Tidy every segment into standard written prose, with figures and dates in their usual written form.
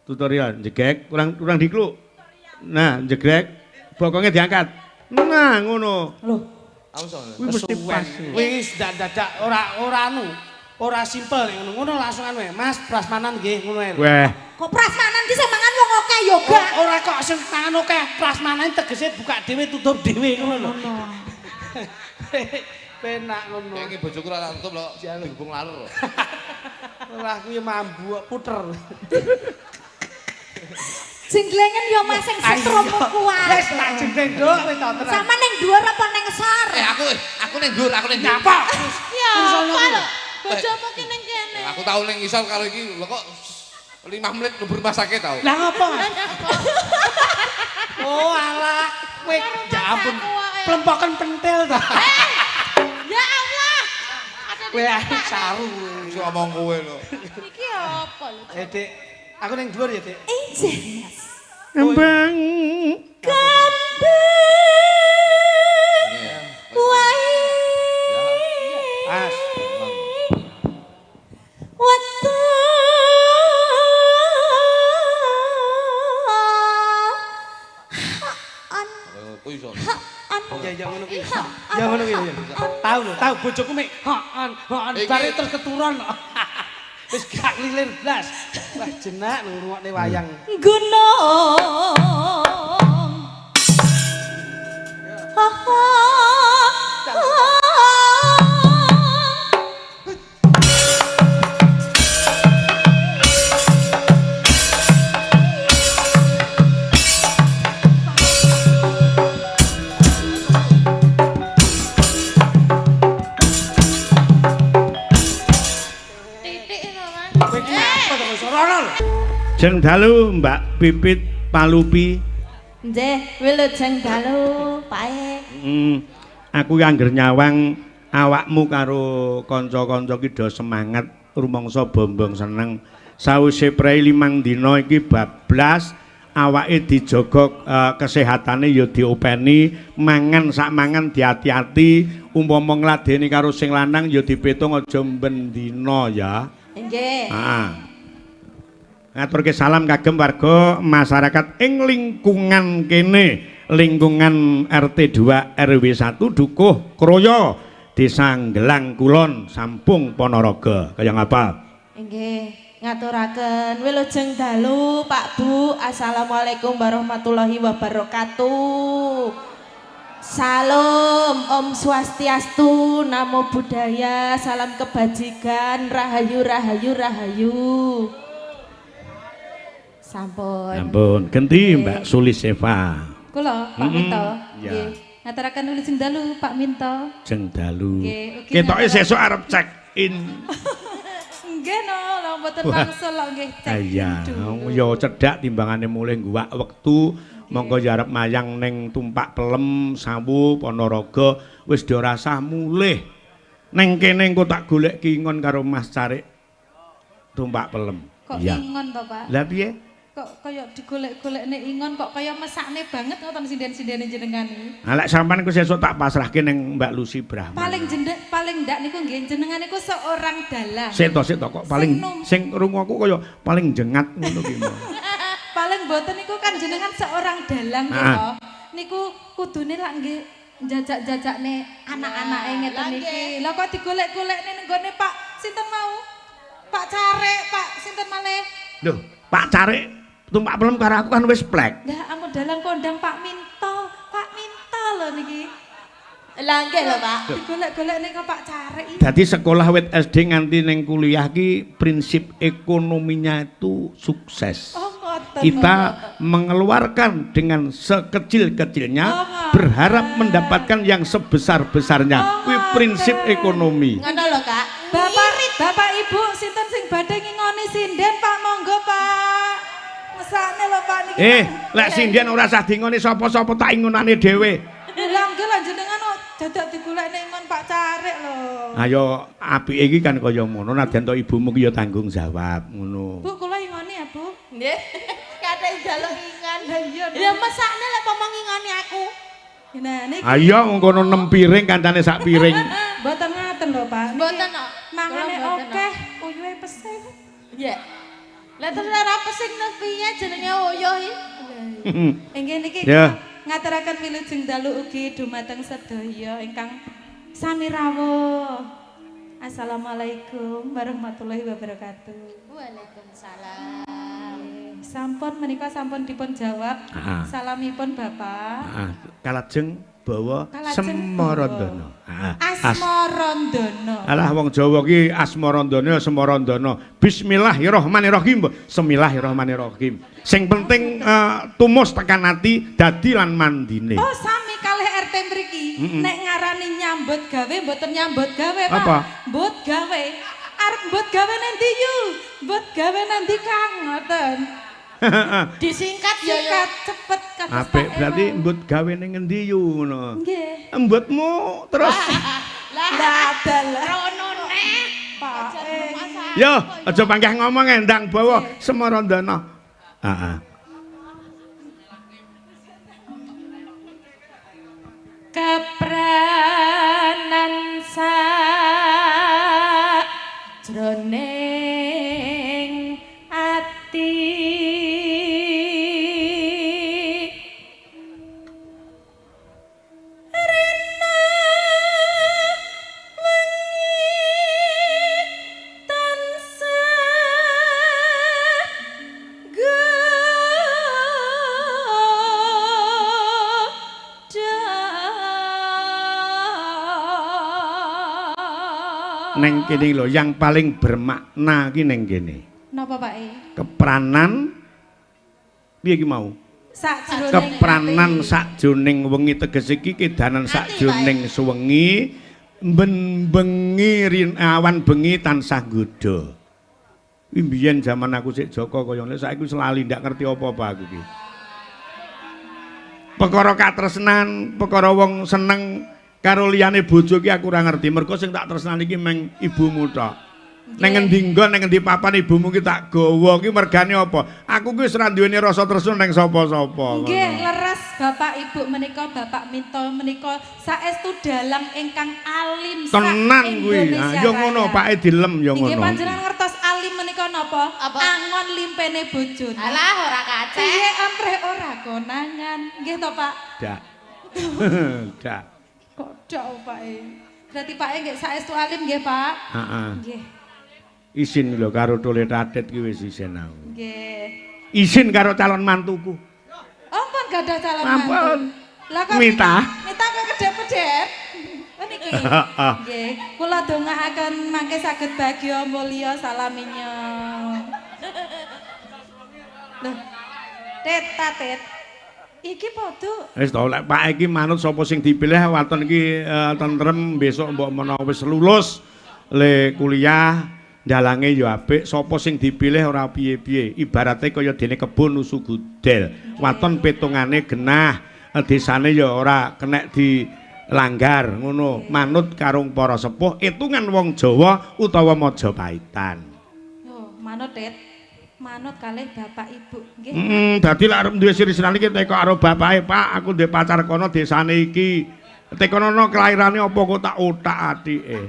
Tutorial jegrek kurang dikluk. Nah, jegrek bokongnya diangkat. Nah, ngono. Loh, Kuwi mesti pas. wis dadak ora simpel ngono langsung anu Mas prasmanan nggih ngono ae. Weh, Kok prasmanan ki sing mangan wong akeh ya gak. Ora kok sing mangan akeh prasmanan tegese buka dhewe tutup dhewe ngono lho. Penak ngono. Iki bojoku ora tutup lho, dihubung lalur. Ora kuwi mambu puter. Jenglengen ya Mas sing setromu kuat. Wis tak jengleng nduk wis tak terang. Sama ning dhuwur apa ning ngisor? Aku ning dhuwur, aku ning dhuwur. Nyapa? Ya apa lho? Bojomu ki ning kene. Aku tau ning isor karo iki lho kok 5 menit mlebu rumah sakit tau. Lah ngopo? Oh alah, kowe ya ampun. Plempoken pentil ta. Ya Allah. Kowe saru. Iso ngomong kowe lho. Iki apa lho? Dik, aku ning dhuwur ya, Dik. Injen Mas. kembang Wae. Pas. Wetu. Kuwi iso. Ya ngono kuwi. Ya ngono kuwi. Tahu lho, tahu bojoku mek hoan bare terus keturun. Wis gak lilir blas. Wah jenak ngrungokne wayang. Gunung. Ha ha. Kowe ki apa to sorono lho. jeng dalu Mbak Pipit Palupi. Nggih, wilujeng dalu, Pak. Aku angger nyawang awakmu karo kanca-kanca ki do semangat rumangsa bombong seneng. Sawise prei 5 dina iki bablas awake dijaga kesehatane ya diopeni, mangan sak mangan diati-ati, umpama ngladeni karo sing lanang ya dipitung aja bendina ya. Nggih. Heeh. Ngaturke salam kagem warga masyarakat ing lingkungan kene, lingkungan RT 2 RW 1 Dukuh Kroya, Desa Nggelang Kulon, Sampung Ponorogo. Kaya ngapa? Nggih, ngaturaken wilujeng dalu, Pak Bu. Assalamualaikum warahmatullahi wabarakatuh. Salam Om Swastiastu, Namo Buddhaya, salam kebajikan, rahayu rahayu rahayu. Sampun. Ampun, genti Mbak Suliseva. Kula Pak Minto. ya. Nggih. Ngaturaken wilujeng dalu, Pak Minto. Jeng dalu. Nggih, ugi Ketoke ngaturaken. sesuk arep check in. Nggih no, lha mboten wangsul lho nggih cek. Iya, dulu. ya cedhak timbangane mulih guwak wektu. Monggo ya arep mayang ning Tumpak Pelem, Sawu, Ponorogo wis do rasah mulih. Ning kene engko tak golek kingon karo Mas Carik Tumpak Pelem. Kok Iya. ingon to, Pak? Lah piye? Kok kaya digolek-golekne ingon kok kaya mesakne banget ngoten sinden-sindene jenengan iki. Lah lek sampean ku sesuk tak pasrahke ning Mbak Lucy Brahma. Paling ndak niku nggih jenengan niku seorang dalang. Sik to kok paling sing krungu aku kaya paling jengat ngono ki. Paling boten niku kan jenengan seorang dalang Ah. gitu. Niku kudune lak nggih njajak-jajakne anak-anake ngeten niki. Lah kok digolek-golekne ning gone Pak sinten mau? Pak Carik, Pak sinten malih? Lho, Pak Carik Tumpak Pelem karo aku kan wis plek. Lah amun dalang kondang Pak Minto. Pak Minto lho niki. Lah nggih lho, Pak. Digolek-golekne kok Pak Carik iki. Dadi sekolah wit SD nganti ning kuliah ki prinsip ekonominya itu sukses. Oh, ngoten. Kita mengeluarkan dengan sekecil-kecilnya berharap mendapatkan yang sebesar-besarnya. Kuwi prinsip ekonomi. Ngono lho, Kak. Bapak Ibu sinten sing badhe ngingoni sinden, Pak? Monggo, Pak. Mesakne lho, Pak niki. Lek sinden ora usah dingoni sapa-sapa tak ingonane dhewe. Lah nggih lah jenengan kok dadak digolekne ingon Pak Carik lho. Ayo apike iki kan kaya ngono, nadyan to ibumu ki ya tanggung jawab ngono. Bu, kula ingoni ya, Bu. Nggih. Kathik njaluk ingan. Lah iya. Ya mesakne lek pomong ngingoni aku. Nah, niki Ayo ngono 6 piring kancane sak piring. mboten ngaten lho, Pak. Niki Mboten kok. Mangane Kula mboten, akeh, uyuhe pesing. Iya. Lah terus ora pesing piye jenenge Oyo iki? Inggih niki Ya. ngaturaken wilujeng dalu ugi dumateng sedaya ingkang sami rawuh. Assalamualaikum warahmatullahi wabarakatuh. Waalaikumsalam. Sampun menika sampun dipun jawab salamipun Bapak. Kalajeng bawa Kalajeng Semarandana. Asmarandana. Alah wong Jawa ki Asmarandana Semarandana. Bismillahirrahmanirrahim. Bismillahirrahmanirrahim. Sing penting tumus tekan ati dadi lan mandine. Oh sami kalih RT mriki. Nek ngarani nyambut gawe mboten nyambut gawe, Pak. Apa? Mbut gawe. Arep mbut gawe nanti yu. Mbut gawe nanti Kang ngoten. Disingkat ya Singkat cepet kados Apik Pak berarti Ero. mbut gawe ning ngendi yu ngono. Nggih. Mbutmu terus Lah dalah. rono nek. Pak. yo aja panggah ngomong endang bawa Semarandana. Heeh. Kepranan jroning ati rena wengi tansah neng kene lho yang paling bermakna ki neng kene. Napa Pak E? Kepranan piye ki mau? Sakjroning Kepranan sakjroning wengi tegese iki kedanan sakjroning suwengi bengi awan bengi tansah nggodha. Kuwi mbiyen jaman aku sik Joko kaya ngene saiki wis lali ndak ngerti apa-apa aku iki. Perkara katresnan, perkara wong seneng karo liyane bojo ki aku ora ngerti. Mergo sing tak tresnani iki meng ibumu tok. Neng ngendi nggon, neng ngendi papan ibumu ki tak gawa ki mergane apa? Aku ki wis ora duweni rasa tresna neng sapa-sapa. Nggih, leres Bapak Ibu menika Bapak Minto menika saestu dalang ingkang alim Tenan kuwi. Ha ya ngono Pake dilem ya Nggih ngono. panjenengan ngertos alim menika napa? Apa? Angon limpene bojone. Alah ora kacek. Piye ampreh ora konangan. Nggih to Pak? Dak. Dak. Kok dak Pak E. Berarti Pak E nggih saestu alim nggih Pak? Heeh. Nggih. Isin lho karo Tole Tatit ki wis isin aku. Nggih. Isin karo calon mantuku. Ampun gadah calon Ampun. mantu. Lah kok Mita. Mita kok kedep-kedep. Oh niki. Nggih, kula dongaaken mangke saged bagya mulya salaminya. Loh. Tet tatet. Iki padha. Wis to lek Pak iki manut sapa sing dipilih waton iki tentrem besok mbok menawa wis lulus le kuliah dalange ya apik sapa sing dipilih ora piye-piye ibarate kaya dene kebun nusu gudel waton petungane genah desane ya ora kenek dilanggar ngono manut karung para sepuh itungan wong Jawa utawa Majapahitan. Yo, manut Tet. Manut kalih Bapak Ibu nggih. Dadi lek arep duwe siri-sirane iki teko karo bapake Pak aku duwe pacar kono desane iki tekono kelahirane apa kok tak otak atike.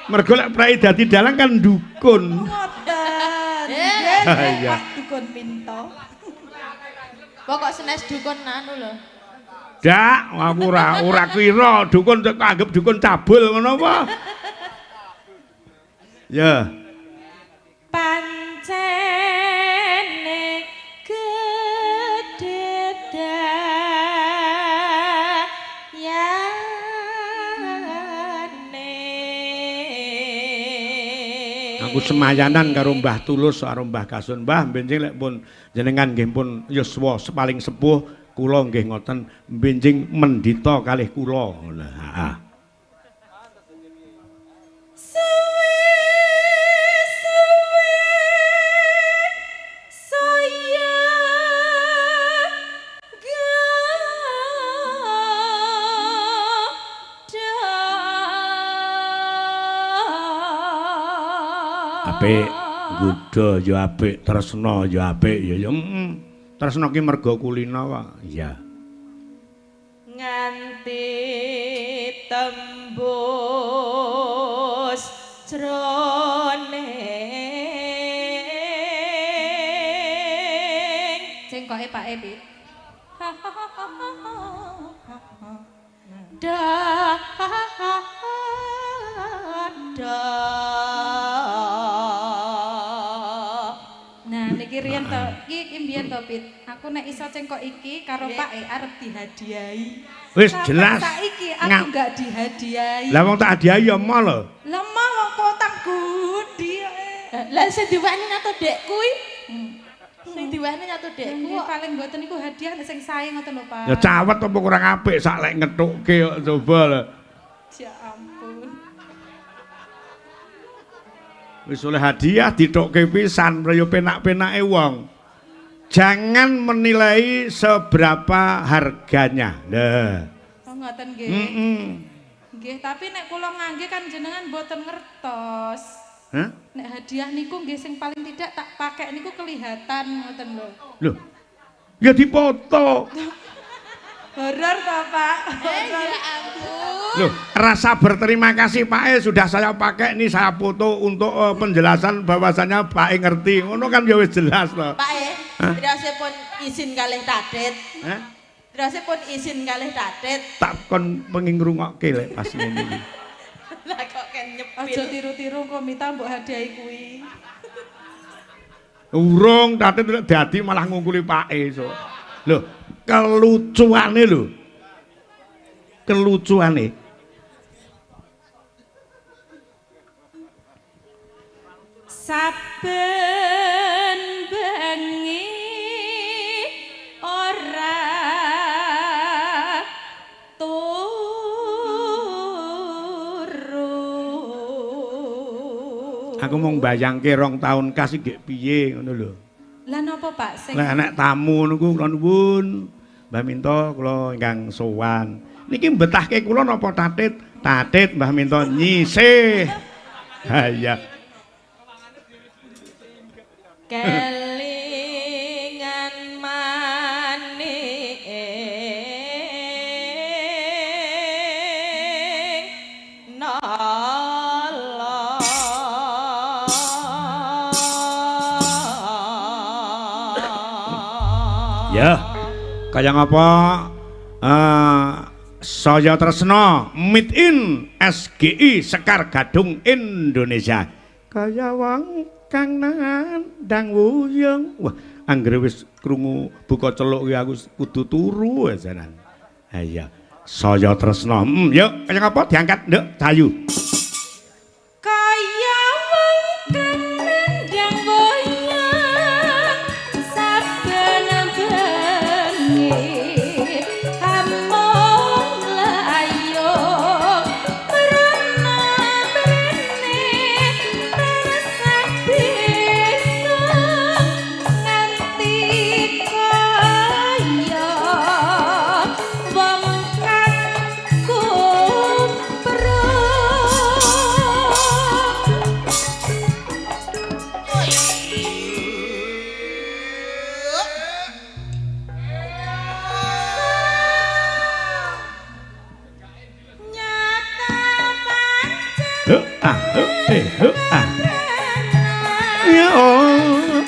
Mergo lek prai dadi dalang kan dukun. Ngoten. Iya. Pak dukun Minto. Pokok senes dukun anu lho. Dak, aku ora kira dukun kok anggap dukun cabul ngono apa? Ya. Pancene kededayane. Aku semayanan karo Mbah Tulus karo Mbah Kasun. Mbah benjing lek pun jenengan nggih pun yuswa paling sepuh kula nggih ngoten benjing mendita kalih kula. Heeh. Apik nggodha ya apik tresna ya apik ya tresna ki merga kulina kok iya nganti tembus jroning cengkoke Pak Epi. Nah, niki riyen to, iki mbiyen to, Pit. Aku nek iso cengkok iki karo Pak E arep dihadiahi. Wis Sampai jelas. saiki aku enggak dihadiahi. Lah wong tak hadiahi ya mau lho. Lemah wong kotak gudi. Lah sing diwane nyato dek kuwi. Sing diwane nyato dekku Nggih kok. paling mboten niku hadiah nek sing sae ngoten lho, Pak. Ya cawet apa kurang apik sak lek ngethukke kok coba lho. Ya ampun. Wis oleh hadiah dithukke pisan mrene penak-penake wong. Jangan menilai seberapa harganya. Nah. Oh ngoten nggih. Nggih, tapi nek kula ngangge kan jenengan mboten ngertos. Hah? Nek hadiah niku nggih sing paling tidak tak pakai niku kelihatan ngoten lho. Loh. Ya dipoto. Horor to, Pak? Ya ampun. Loh, rasa berterima kasih Pak E sudah saya pakai nih saya foto untuk penjelasan bahwasannya Pak E ngerti. Ngono kan ya wis jelas loh. Pak E, dirasipun izin kalih Tadet. Hah? Dirasipun izin kalih Tadet. Tak kon pengen ngrungokke lek pas ngene iki. Lah kok ken Aja nyepil. tiru-tiru kok minta mbok hadiahi kuwi. Urung Tadet dadi malah ngungkuli Pak E so. Loh, kelucuane lho. Kelucuane. Saben bengi ora turu. Aku mau mbayangke 2 tahun kasih gek piye ngono lho. Lah napa Pak sing Lah nek tamu niku kula nuwun Mbah Minto kula ingkang sowan. Niki mbetahke kula napa Tatit? Tatit Mbah Minto nyisih. Ha iya. Kelingan maning nolong. Ya. Kaya ngapa saya tresno Meet in SGI Sekar Gadung Indonesia. Kaya wong kang nandang wuyung. Wah, anggere wis krungu buka celuk kuwi aku kudu turu jaran. Ha iya. Saya tresno. Yuk, kaya ngapa diangkat, Nduk Cahayu. kaya wong kang nandang wayang saben bengi among layung merana mrene tansah bisa nganti kaya wong kang kumprung. Nyata pancen Ya oh.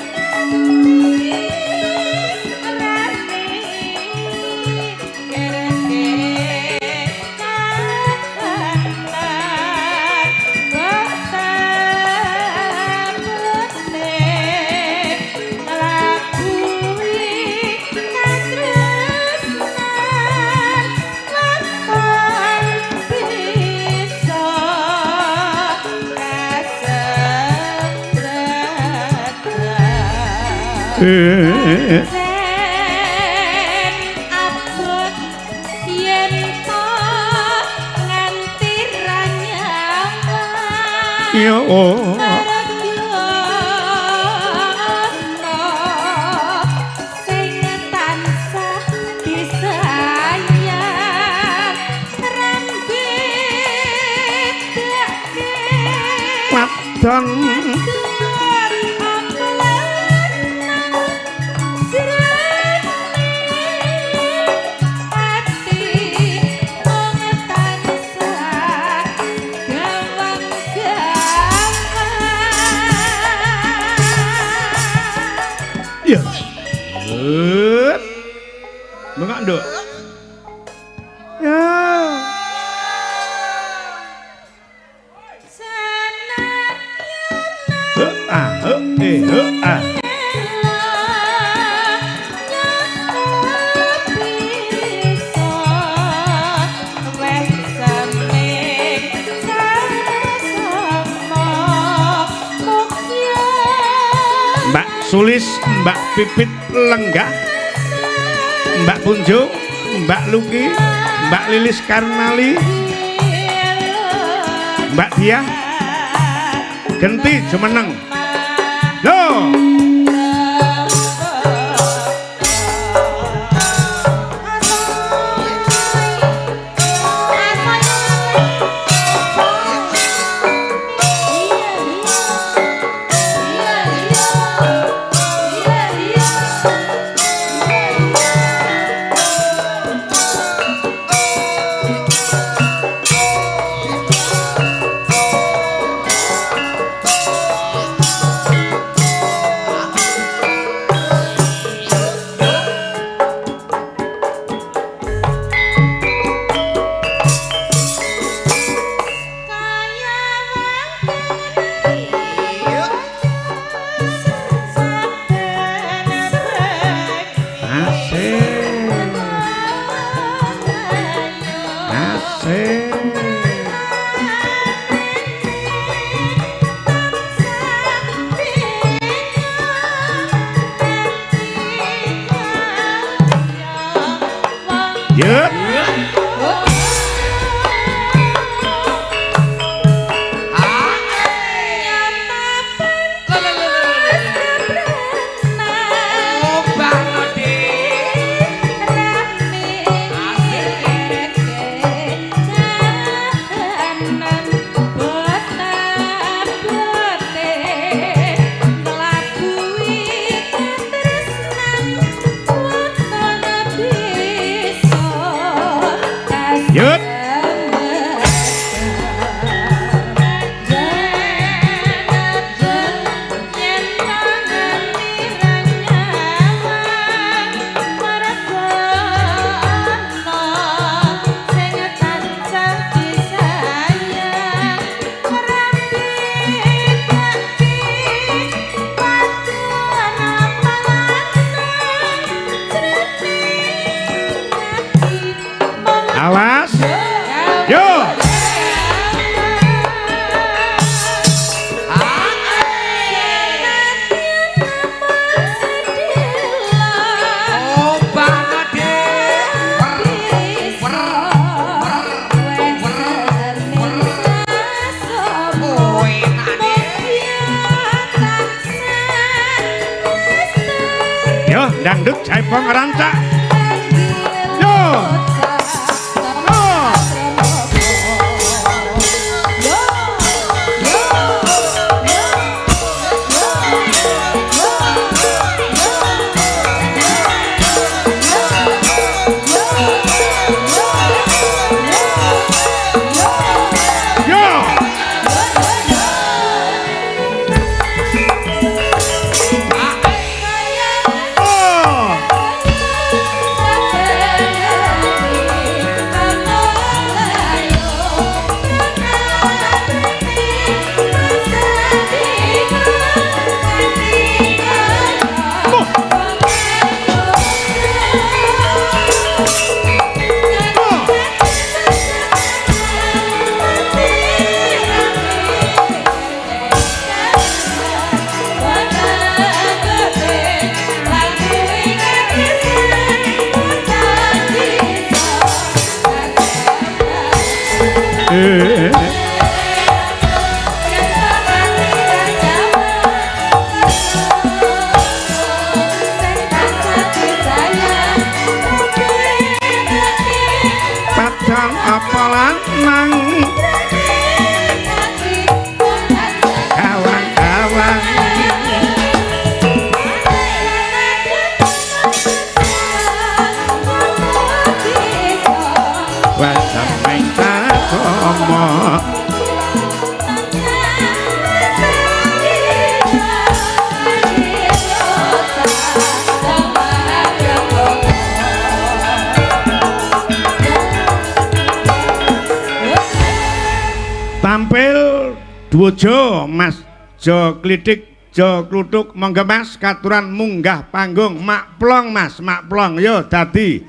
Jen abot yen to nganti ra nyawa. Ya oh. Sing tansah disayang rambedake Wadon ya. Bengak nduk. Ya. Ah. Mbak Sulis, Mbak Pipit Lenggah, Mbak Punjo, Mbak Luki, Mbak Lilis Karnali, Mbak Diah, Genti Jumeneng. Loh. Dangdut Jaipong Rancak. Yo. Padang apalan nang kawan-kawan wasameng takomo Duwojo Mas Jo Klitik Jo Kluthuk monggo Mas katuran munggah panggung Mak Plong Mas Mak Plong yo dadi.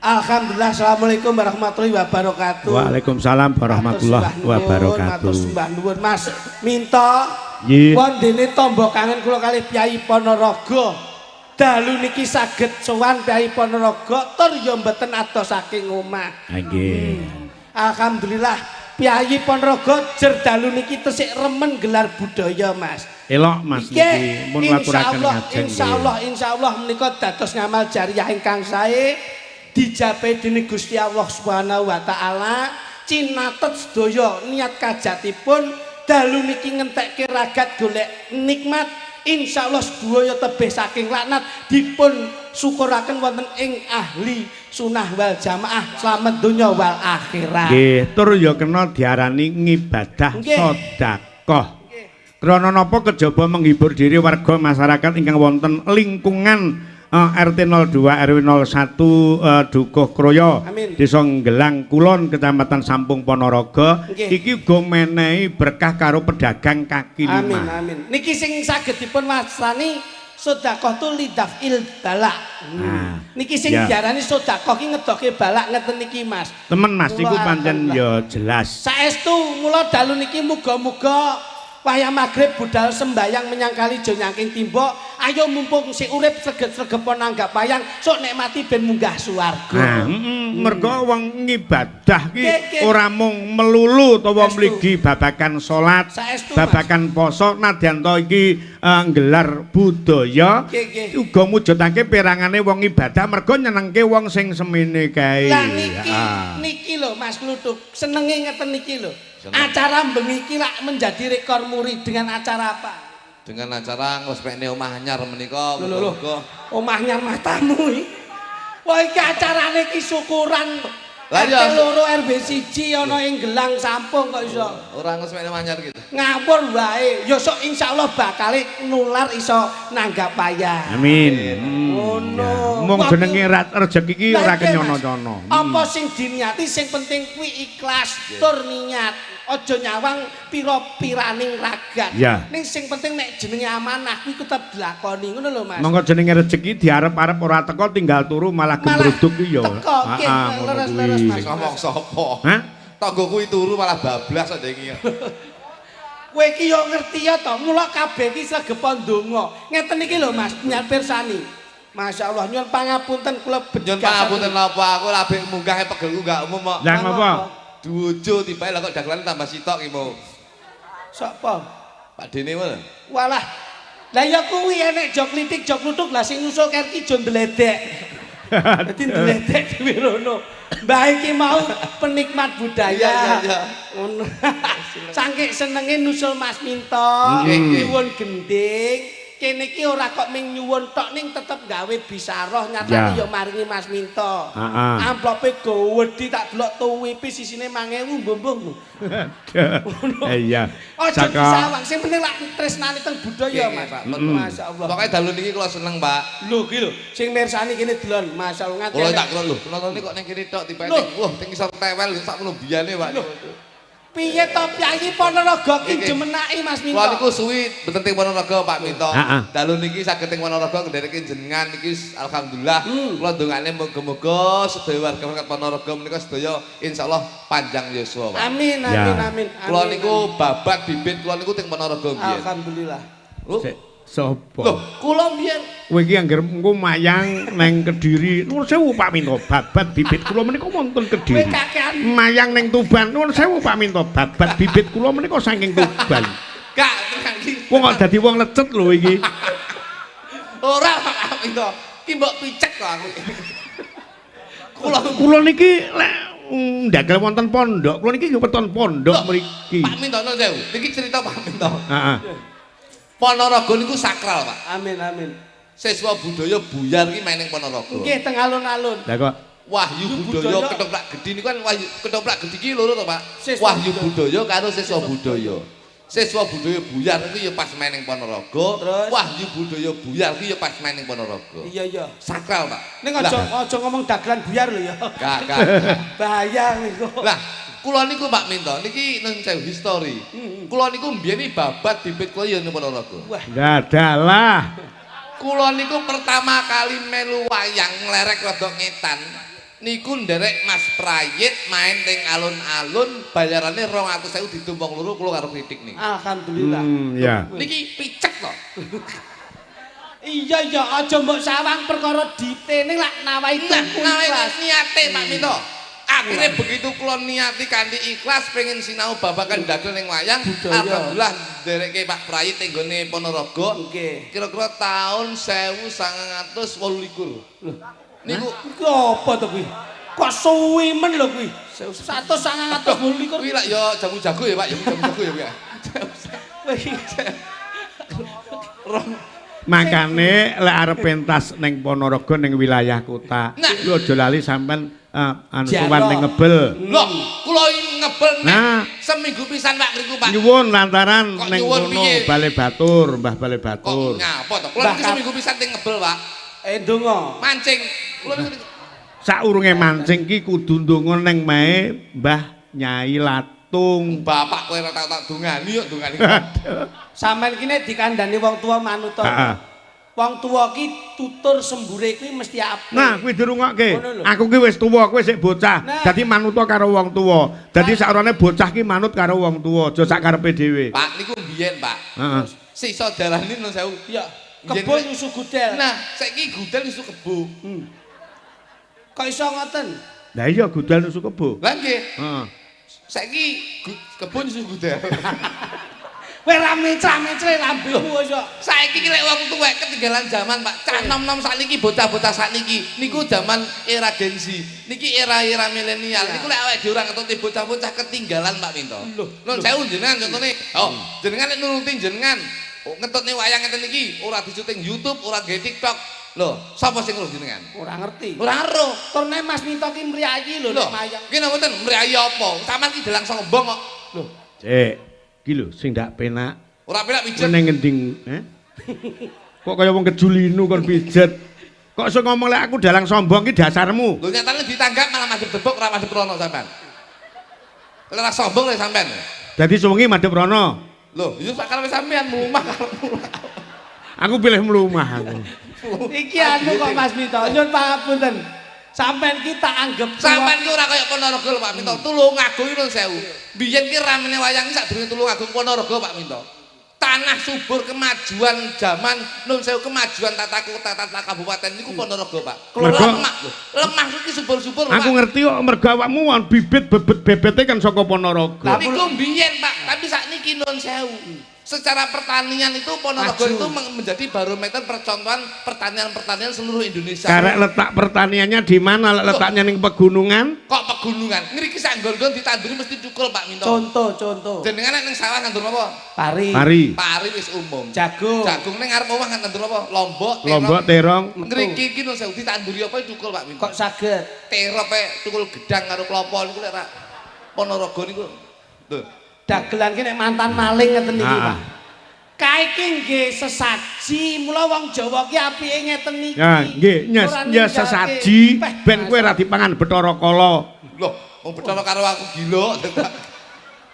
Alhamdulillah, assalamualaikum warahmatullahi wabarakatuh. Waalaikumsalam warahmatullahi wabarakatuh. Matur sembah nuwun Mas. Minta Nggih. wondene tamba kangen kula kalih Kyai Ponorogo. Dalu niki saged sowan Kyai Ponorogo tur ya mboten ados saking omah. Nggih. Alhamdulillah Kyai Ponorogo jer dalu niki tesik remen gelar budaya Mas. Elok Mas niki mun ngaturaken ngajeng. Insyaallah menika dados ngamal jariah ingkang sae dijape dening Gusti Allah Subhanahu wa taala. Cinatet sedaya niat kajatipun dalu niki ngentekke ragat golek nikmat. Insyaallah sedaya tebih saking laknat dipun syukuraken wonten ing ahli sunah wal jamaah slamet donya wal akhirat. Nggih, tur ya kena diarani ngibadah sedekah. Krana napa kejaba menghibur diri warga masyarakat ingkang wonten lingkungan RT 02 RW 01 Dukuh Kroya Amin. Desa Nggelang Kulon Kecamatan Sampung Ponorogo iki uga menehi berkah karo pedagang kaki lima. Amin. Niki sing saged dipun wastani sedekah tu lidafil balak. Niki sing diarani sedekah ki ngedoke balak ngeten niki Mas. Temen Mas iku pancen ya jelas. Saestu mula dalu niki muga-muga wayah magrib budal sembayang menyang kali jo nyangking timbok. Ayo mumpung si urip sregep-sregepon nanggap wayang sok nikmati ben munggah swarga. Mergo wong ngibadah ki ora mung melulu utawa mligi babagan salat, babagan poso nadyan to iki nggelar budaya uga mujudake pirangane wong ibadah mergo nyenengke wong sing semene kae. Lah niki lho Mas Kluthuk, senenge ngeten niki lho. Acara bengi iki lak menjadi rekor muri dengan acara apa? Dengan acara ngespekne omah anyar menika Lho, omah anyar matamu iki. Wah iki acarane ki syukuran. Lah ya loro RB 1 ana ing Gelang Sampung kok iso. ora ngespekne omah anyar gitu. Ngawur wae. Ya sok insyaallah bakal nular iso nanggap wayah. Amin. Ngono. Mung jenenge rezeki iki ora kenyono-nyono. Apa sing diniati sing penting kuwi ikhlas tur niat. Aja nyawang pira-piraning ragat. Ning sing penting nek jenenge amanah kuwi tetep dilakoni ngono lho Mas. Monggo jenenge rezeki diarep-arep ora teko tinggal turu malah gembruduk ki ya. Leres Mas. Ngomong sapa? Hah? Tanggo kuwi turu malah bablas kok iki. Kowe iki yo ngerti ya to, mula kabeh iki sregep ndonga. Ngeten iki lho Mas, nyal pirsani. Masyaallah nyuwun pangapunten kula Nyuwun pangapunten napa aku labeh munggah pegelku gak umum kok. Lah ngapa? Duwojo tibae lah kok dagelan tambah sitok iki mau. Sapa? Pak Dene wae. Walah. Lah ya kuwi enek jok klitik jok kluthuk lah sing nyusul karo ki jo ndledek. Dadi ndledek dhewe rono. Mbah iki mau penikmat budaya. Ngono. Saking senenge nusul Mas Minto, nyuwun gending. Kene iki ora kok ming nyuwun tok ning tetep gawe bisaroh nyatane ya maringi Mas Minto. Amplope gowedhi tak delok tuwipi sisine 5.000 mbuh-mbuh. Iya. Aja disawang sing penting lak tresnane teng budaya Mas. Masyaallah. Pokoke dalu niki kula seneng, Pak. Lho iki lho sing mirsani kene delon masyaallah ngati. Kula tak kira lho, nonton kok ning kene tok tiba-tiba. Wah, ning isor tewel sakmono biyane, Pak. Piye to Kyai Ponorogo ki jemenaki Mas Minto? Kula niku suwi beten teng Ponorogo Pak Minto. Dalu niki saged teng Ponorogo ndereke jenengan niki alhamdulillah kula ndongane muga-muga sedaya warga Ponorogo menika sedaya insyaallah panjang yuswa Pak. Amin amin amin. Kula niku babat bibit kula niku teng Ponorogo biyen. Alhamdulillah. Sopo? Loh, kula biyen kowe iki anggere engko mayang neng Kediri. Nuwun sewu Pak Minto, babat bibit kula menika wonten Kediri. Mayang neng Tuban. Nuwun sewu Pak Minto, babat bibit kula menika saking Tuban. Kak, tenan iki. Wong kok dadi wong lecet lho iki. Ora Pak Minto, ki mbok picek kok aku. Kula niki lek ndagel wonten pondok, kula niki nggih weton pondok mriki. Pak Minto nuwun sewu. Niki cerita Pak Minto. Heeh. Ponorogo niku sakral, Pak. Amin amin. Siswa budaya buyar iki main ning Ponorogo. Nggih teng alun-alun. Lah kok Wahyu budaya ketoprak gedhi niku kan wahyu ketoprak gedhi iki loro to, Pak. Wahyu budaya karo siswa budaya. Siswa budaya buyar iku ya pas main ning Ponorogo. Wahyu budaya buyar iki ya pas main ning Ponorogo. Iya iya. Sakral, Pak. Ning aja ngomong dagelan buyar lho ya. Gak. Bahaya niku. Lah, Kula niku Pak Minto, niki nang sewu histori. Kula niku mbiyen babat bibit kula ya ning Ponorogo. Dadalah. Kula niku pertama kali melu wayang nglerek rada ngetan. Niku nderek Mas Prayit main teng alun-alun, bayarane 200.000 ditumpang loro kula karo kritik niku. Alhamdulillah. Ya. Niki picek to. Iya ya aja mbok sawang perkara ditene lak nawahi tuku. Nah, niate Pak Minto. Akhirnya begitu kula niati kanthi ikhlas pengen sinau babagan dagel ning wayang, alhamdulillah ndereke Pak Prayit teng gone Ponorogo. Nggih. Kira-kira tahun 1928. Niku apa to kuwi? Kok suwi men lho kuwi. 1928. kuwi lak ya jamu jago ya Pak, ya jamu jago ya kuwi. Makane lek arep pentas ning Ponorogo ning wilayah kota, lu aja lali sampean anu sowan ning ngebel. Loh, kula ngebel Nah, seminggu pisan Pak kriku Pak. nyuwun lantaran Kok ning nyuwun kono piye? Bale Batur, Mbah Bale Kok Batur. ngapa to? Kula niki seminggu pisan teng ngebel Pak. Ndonga. Mancing. Kula niku Saurunge mancing ki kudu ndonga ning mae Mbah Nyai Latung. bapak kowe ora tak dongani yo dongani. Sampeyan ki nek dikandani wong tuwa manut to. Heeh. Wong tuwa ki tutur sembure kuwi mesti apik. Nah, kuwi dirungokke. Ngono lho. Aku ki wis tuwa, kowe sik bocah. Nah. Dadi manuta karo wong tuwa. Dadi sakrone bocah ki manut karo wong tuwa, aja sak karepe dhewe. Pak niku biyen Pak. Heeh. Sisa darane nun sewu. Ya, Biyen kebon nek- nyusu gudel. Nah, saiki gudel isu kebo. Kok iso ngoten? Lah iya gudal nusu kebo. Lah nggih, Heeh. saiki kebon isu gudel. Kowe ra mecah-mecah lambemu wis kok. Saiki ki lek wong tuwek ketinggalan zaman, Pak. Cah nom-nom sakniki bocah-bocah sakniki niku zaman era Gen Z. Niki era-era milenial. Niku lek awake dhewe ora ngetoti bocah-bocah ketinggalan, Pak Minto. Nun sewu jenengan contone. Oh, jenengan nek nuruti jenengan. Oh, ngetotne wayang ngeten iki ora disyuting YouTube, ora gawe TikTok. Lho, sapa sing ngurus jenengan? Ora ngerti. Ora ero. Turne Mas Minto ki mriyayi lho Lho, nek mayang. ki napa mboten mriyayi apa? Sampeyan ki dalang sombong kok. Lho, Cek, iki lho sing ndak penak. Ora penak pijet. Meneng ngending, Kok kaya wong kejulinu kon pijet. Kok iso ngomong lek aku dalang sombong ki dasarmu. Lho nyatane ditanggap malah madhep tebuk ora madhep rono sampean. Ora sombong lho sampean. Dadi suwengi madhep rono. Lho, yo sak karepe sampean mlumah karepmu. Aku pilih mlumah aku. iki anu kok Mas Minto, nyun pangapunten. Sampeyan ki tak anggap Sampean ki ora kaya Ponorogo lho Pak Minto. Tulungagung iki nun sewu. Biyen ki ramene wayang iki sadurunge Tulungagung Ponorogo Pak Minto. Tanah subur kemajuan zaman nun sewu kemajuan tata kota tata kabupaten niku Ponorogo Pak. Mergo- Lemah lho. Lemah iki subur-subur lho, Aku Pak. ngerti kok mergo awakmu wan bibit bebet-bebete kan saka Ponorogo. Niku mbiyen Pak, tapi sakniki nun sewu. Secara pertanian itu Ponorogo Maju. itu menjadi barometer percontohan pertanian-pertanian seluruh Indonesia. Karek letak pertaniannya di mana? Lek letaknya ning pegunungan? Kok pegunungan? Ngriki sak nggon-nggon ditanduri mesti cukul Pak Minto. contoh. Jenengan nek ning sawah nandur apa? Pari, Pari, Pari wis umum. jagung. Jagung ning ngarep omah kan nandur apa? Lombok, lombok, terong. Ngriki iki no sewu ditanduri apa cukul Pak Minto. Kok saged Terop cukul gedang karo klopo niku lek ra Ponorogo niku. Lho. dagelan ki nek mantan maling ngeten iki, Ah. Pak. Kae ki nggih sesaji, mula wong Jawa ki apike ngeten iki. Ya, nggih, nyes Ora nyes ninggalke. sesaji ben kowe ra dipangan Bathara Kala. Loh, wong Bathara karo aku gila.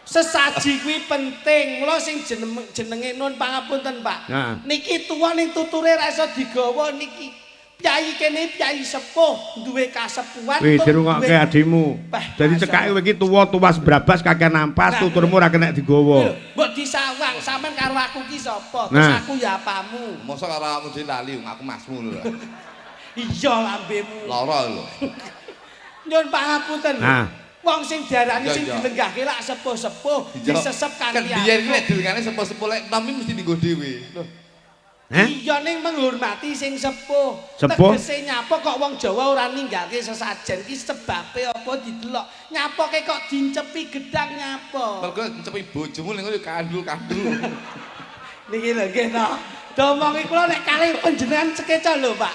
Sesaji kuwi penting. Mula sing jenenge nun pangapunten, Pak. Nah. Niki tuwa ning tuture ra iso digawa niki. Piyai kene piyai sepuh duwe kasepuhan. Wih, tur dirungokke duwe- adimu. Bah, Jadi masa. cekake kowe iki tuwa-tuwas brabas kakek nampas, Nah. tuturmu ora kena digawa. Lho, mbok disawang sampean karo aku ki sapa? Terus Nah. aku ya apamu. Mosok karo awakmu dhewe lali aku masmu lho. Iya lambemu. Lara lho. Nyun pangapunten. Nah. Wong sing diarani Iya, sing iya. dilenggahke lak sepuh-sepuh Iya. disesep Kan kanthi biyen aku. nek dilengane sepo-sepo lek tapi mesti dienggo dhewe. Heh? Iya ning menghormati sing sepuh. Sepuh? Tegese nyapa kok wong Jawa ora ninggalke sesajen ki sebabe apa didelok. Nyapoke kok dincepi gedang nyapa. Mergo cepi bojomu ning ngono kandul-kandul. Niki lho nggih to. Domongi kula nek kalih panjenengan cekeca lho, Pak.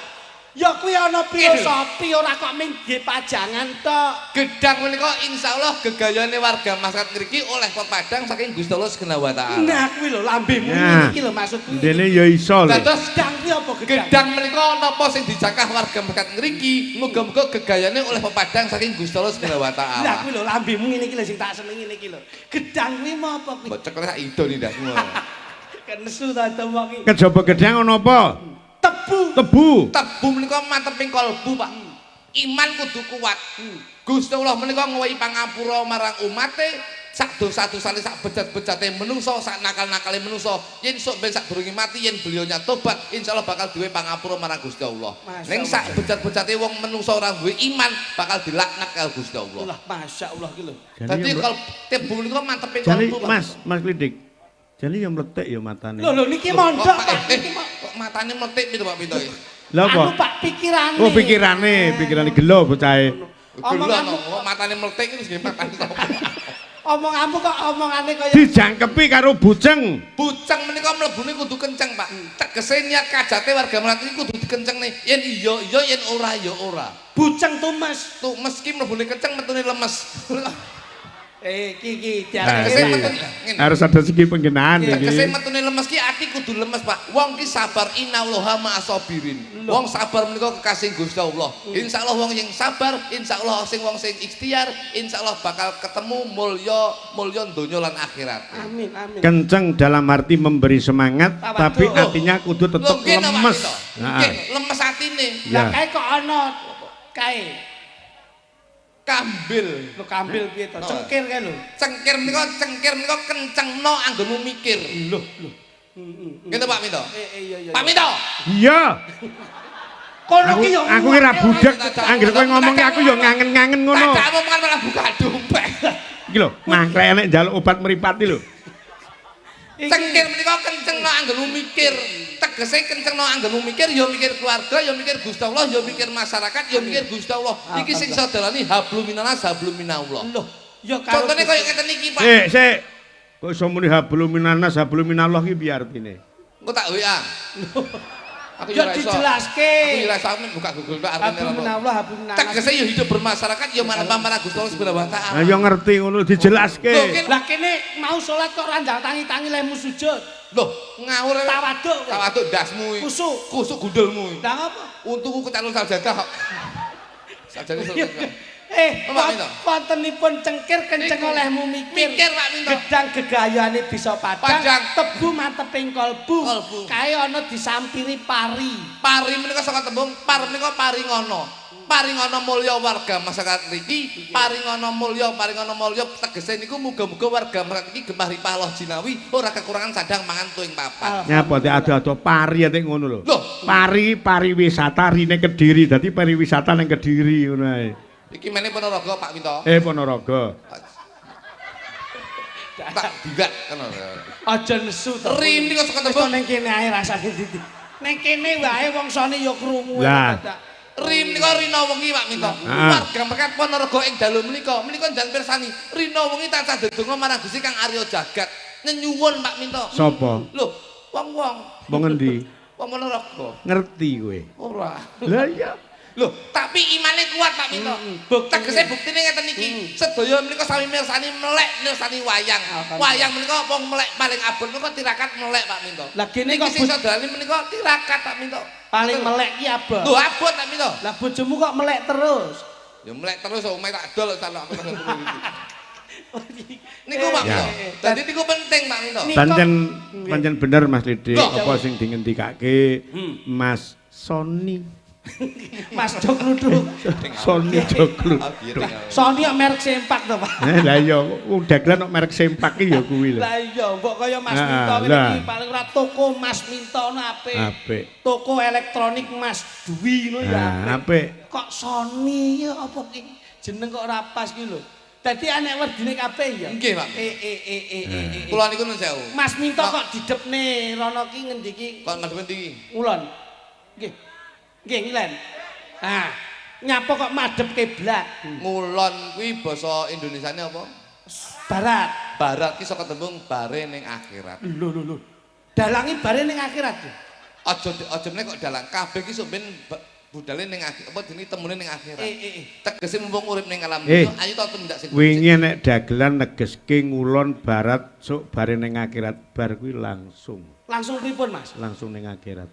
Ya kuwi ana filosofi ora kok ming pajangan tok. Gedang menika insyaallah gegayane warga masyarakat ngriki oleh pepadang saking Gusti Allah Subhanahu wa taala. Nah kuwi lho lambemu iki lho maksudku. Dene ya iso lho. Dados gedang kuwi apa gedang? Gedang menika napa sing dijangkah warga masyarakat ngriki, muga-muga gegayane oleh pepadang saking Gusti Allah Subhanahu wa taala. Lah kuwi lho lambemu ngene iki lho sing tak senengi ngene iki lho. Gedang kuwi apa kuwi? Mbok cekel sak ido ndasmu. Kan nesu ta temok iki. Kejaba gedang ana apa? Tebu. Tebu menika manteping kalbu, Pak. Iman kudu kuat. Gusti Allah menika ngowahi pangapura marang umate sak dosa-dosane sak bejat-bejate menungso, sak nakal-nakale menungso. Yen sok ben sak durunge mati yen beliau tobat, insyaallah bakal duwe pangapura marang Gusti Allah. Ning sak bejat-bejate wong menungso ora duwe iman bakal dilaknat karo Gusti Allah. Lah masyaallah ki lho. Dadi kalau tebu menika manteping Jadi kalbu, Mas Lidik. Jadi yang meletek ya matane. Lho niki mondok Pak. Kok matane meletik piye Pak Pinto iki? Lha Anu apa? Pak pikirane. Oh pikirane gelo bocahe. Omonganmu kok matane meletik iki nggih matane sapa? Omonganmu kok omongane kaya Dijangkepi karo bujeng. Bujeng menika mlebune kudu kenceng, Pak. Tegese niat kajate warga Melayu iki kudu dikencengne. Yen iya iya yen ora ya ora. bujeng tumes. Tuh meski mlebune kenceng metune lemes. Iki harus ada segi penggunaan iki. Tegese metune lemes ki ati kudu lemes, Pak. Wong ki sabar innallaha ma'asabirin. Wong sabar menika kekasih Gusti Allah. Insyaallah wong sing sabar, insyaallah wong sing ikhtiar, insyaallah bakal ketemu mulya donya lan akhirat. Amin amin. Kenceng dalam arti memberi semangat, tapi hatinya kudu tetap lemes. Nggih, lemes atine. Lah kae kok ana kae kambil. Lho kambil piye to? Cengkir kae lho. Cengkir menika kencengno anggonmu mikir. Lho. Ngene Pak Minto. Iya. Pak Minto. Iya. Kono ki yo aku kira budek, anggere kowe ngomong aku yo ngangen-ngangen ngono. Tak omongan malah buka dompet. Iki lho, mangkle enek njaluk obat mripati lho. Cengkir menika kencengno anggonmu mikir. Tegese kencengno anggonmu mikir, ya mikir keluarga, ya mikir Gusti Allah, ya mikir masyarakat, ya mikir Gusti Allah. Iki sing iso dalani hablum minanas, hablum minallah. Lho, ya karo contone koyo ngeten iki, Pak. Sik. Kok iso muni hablum minanas, hablum minallah iki piye artine? Engko tak WA. Aku ya dijelaske. Aku ora iso buka Google Pak artine. Habluminallah, habluminanas. Tegese ya hidup bermasyarakat ya marang Gusti Allah Subhanahu wa taala. Lah yo ngerti ngono dijelaske. Lah kene mau salat kok randang tangi-tangi lemu sujud. Loh, ngawur tawaduk. Tawaduk ndasmu iki. Kusuk gundulmu iki. Lah apa? Untuku kecalon sajadah kok. Sajane kontenipun cengkir kenceng olehmu mikir. Mikir Pak Minto. Gedang gegayane bisa padang, tebu manteping kalbu. Kae ana disampiri pari. Pari menika saka tembung par menika paringono. Paringono mulya warga masyarakat niki, paringono mulya tegese niku muga-muga warga masyarakat iki gemah ripah jinawi ora kekurangan sadang mangan tuing papat. Nyapa ado-ado pari ate ngono lho. Pari pariwisata rine Kediri, dadi pariwisata ning Kediri ngono ae. Iki meneh Ponorogo Pak Minto. Ponorogo. Tak digat ngono. Aja nesu to. Rim niku saka tembung ning kene ae rasane titik. Ning kene wae wongsane ya krungu. Rim nika rina wengi Pak Minto. Warga Mekat Ponorogo ing dalu menika njan pirsani rina wengi tansah ndedonga marang Gusti Kang Arya Jagat. Nyuwun Pak Minto. Sapa? Lho, wong-wong. Wong endi? Wong Ponorogo. Ngerti kowe. Ora. Lah iya. Loh, tapi imane kuat Pak Minto. Tegese buktine ngeten iki. Sedaya menika sami mirsani melek mirsani wayang. Wayang menika wong melek paling abot menika tirakat melek Pak Minto. Lah kene kok sing sadalane menika tirakat Pak Minto. Paling melek ki abot. Lho abot Pak Minto. Lah bojomu kok melek terus? Ya melek terus omahe tak dol salok aku nang iki. Niku Pak Minto. Dadi niku penting Pak Minto. Pancen bener Mas Lidik, apa sing dingendikake Mas Sony. Mas Jogluduk. Sony Jogluduk. Sony merek sempak to, Pak. Lah iya, dagelan merek sempak iki ya kuwi lho. Lah iya, mbok kaya Mas Minto iki paling ora toko Mas Minto ono apik. Apik. Toko elektronik Mas Dwi ngono ya apik. Kok Sony ya apa ki? Jeneng kok ora pas ki lho. Dadi anek werdine kabeh ya. Nggih, Pak. Kula niku nun sewu. Mas Minto kok didepne rono ki ngendi ki? Kok ngadep ndi iki? Ulon. Nggih. Nggih, ngilen. Nah, nyapa kok madhep kiblat? Ngulon kuwi basa Indonesiane apa? Barat. Barat ki saka tembung bare ning akhirat. Lho. Dalangi bare ning akhirat. Aja meneh kok dalang. Kabeh ki sok ben budale ning apa jenenge temune ning akhirat. Tegese mumpung urip ning alam Eh. dunya, ayo ta tumindak sing Wingi nek dagelan negeske ngulon barat sok bare ning akhirat bar kuwi langsung pripun Mas? langsung ning akhirat.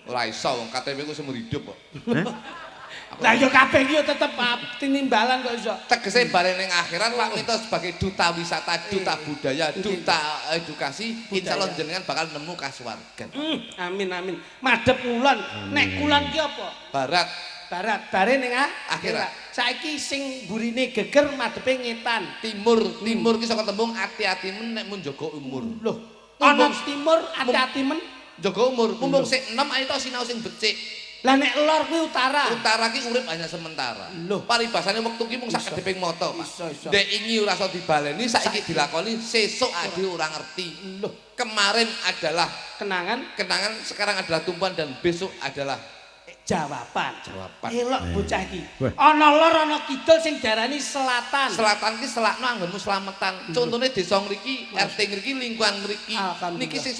ora iso wong KTP ku seumur hidup kok. Lah ya kabeh iki tetep tinimbalan kok iso. Tegese bare ning akhirat Pak Minto sebagai duta wisata, duta budaya, duta edukasi, insyaallah jenengan bakal nemu kasuwargan. Amin amin. Madhep kulon. Nek kulon ki apa? Barat Barat, bare ning akhirat. Saiki sing burine geger madhepe ngetan. timur ki saka tembung ati-ati men nek mun jaga umur. Loh, ana timur ati-ati men. Jaga umur, mumpung sik 6 ayo ta sinau sing becik. Lah nek lor kuwi utara. Utara ki urip hanya sementara. Loh. Paribasane wektu ki mung sak kedeping mata, Pak. Iso. Dek ingi ora iso dibaleni, saiki dilakoni, sesuk ade ora ngerti. Loh, Kemarin adalah kenangan sekarang adalah tumpuan dan besok adalah jawaban. Jawaban. Elok bocah iki. Weh. Ana lor ana kidul sing diarani selatan. Selatan ki selakno anggonmu slametan. Contone desa ngriki, RT ngriki, lingkungan ngriki. Alhamdulillah. Niki sing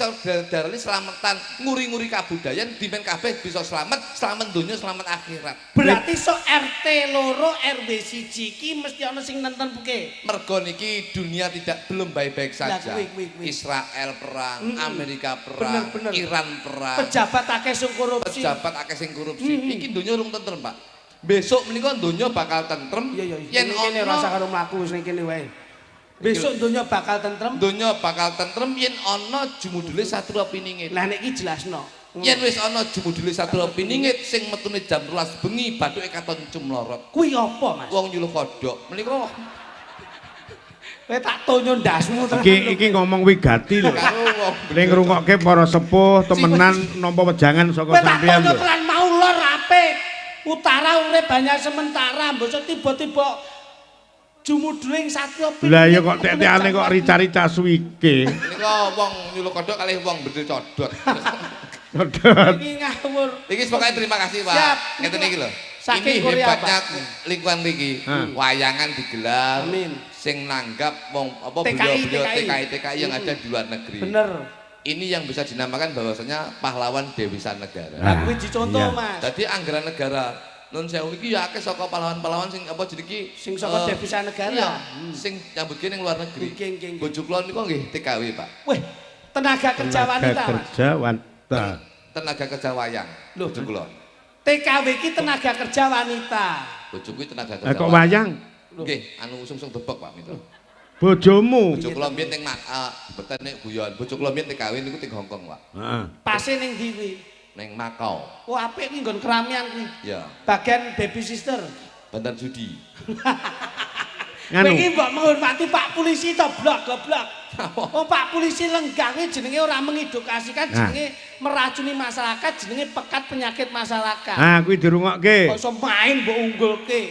darani slametan, nguri-nguri kabudayan dimen kabeh bisa slamet donya, slamet akhirat. Berarti sok RT loro RW 1 iki mesti ana sing nenten buke. Mergo niki dunia belum baik-baik saja. Lah, kuwi. Israel perang, Amerika perang, Bener. Iran perang, Pejabat akeh sing korupsi. pejabat akeh sing korupsi. Iki donya urung tentrem, Pak. Besok menika donya bakal tentrem. Iya. Yen Kene ana rasa karo mlaku wis ning kene wae. Besok donya bakal tentrem. donya bakal tentrem yen ana jumudule Satria Piningit. Lah nek iki jelasno. Yen wis ana jumudule Satria Piningit sing metune jam 12 bengi bathuke katon cumlorot. Kuwi apa, Mas? Wong nyuluh kodhok. Menika Kowe tak tonyo ndasmu tenan. Iki ngomong wigati lho. karo wong Ning ngrungokke para sepuh temenan nampa wejangan saka Kowe tak sampeyan tonyo lho. tenan mau lor apik. Utara urip banyak sementara, mbok tiba-tiba jumuduling Satya Piningit. Lah ya kok tek-tekane kok rica-rica suwike. menika wong nyuluh kodhok kalih wong bedhe codot. Codot. Iki ngawur. Iki pokoknya terima kasih Pak. Siap. Ngeten iki lho. Saking Ini Korea, hebatnya Pak. lingkungan iki. Wayangan digelar. Amin. Sing nanggap wong apa TKI. beliau-beliau TKI yang ada di luar negeri. Bener. Ini yang bisa dinamakan bahwasanya pahlawan Dewisan Negara. Lah kuwi dicontoh, iya. Mas. Jadi anggaran negara nun sewu iki ya akeh saka pahlawan-pahlawan sing apa jenenge iki Sing saka devisa negara. Iya, sing nyambut ning luar negeri. Nggih. Bojo kula niku nggih TKW, Pak. Weh, tenaga kerja wanita, Mas. Kerja wanita. Tenaga kerja wayang. Loh. Bojo kula. TKW iki tenaga kerja wanita. Bojo kuwi tenaga kerja. Kok wayang? Nggih, anu usung-usung debok, Pak Mito. Bojomu. Bojo kula mbiyen ning beten nek guyon. Bojo kula mbiyen TKW niku teng Hongkong, Pak. Heeh. Pase ning ndi kuwi? Ning Makau. Oh, apik kuwi nggon keramian kuwi. Ya, Bagian baby sister. Bantar Judi. Kowe Nganu. iki mbok menghormati Pak Polisi to blok goblok. Oh, Pak Polisi lenggah kuwi jenenge ora mengedukasikan, jenenge meracuni masyarakat, jenenge pekat penyakit masyarakat. Ah kuwi dirungokke. Kok iso main mbok unggulke.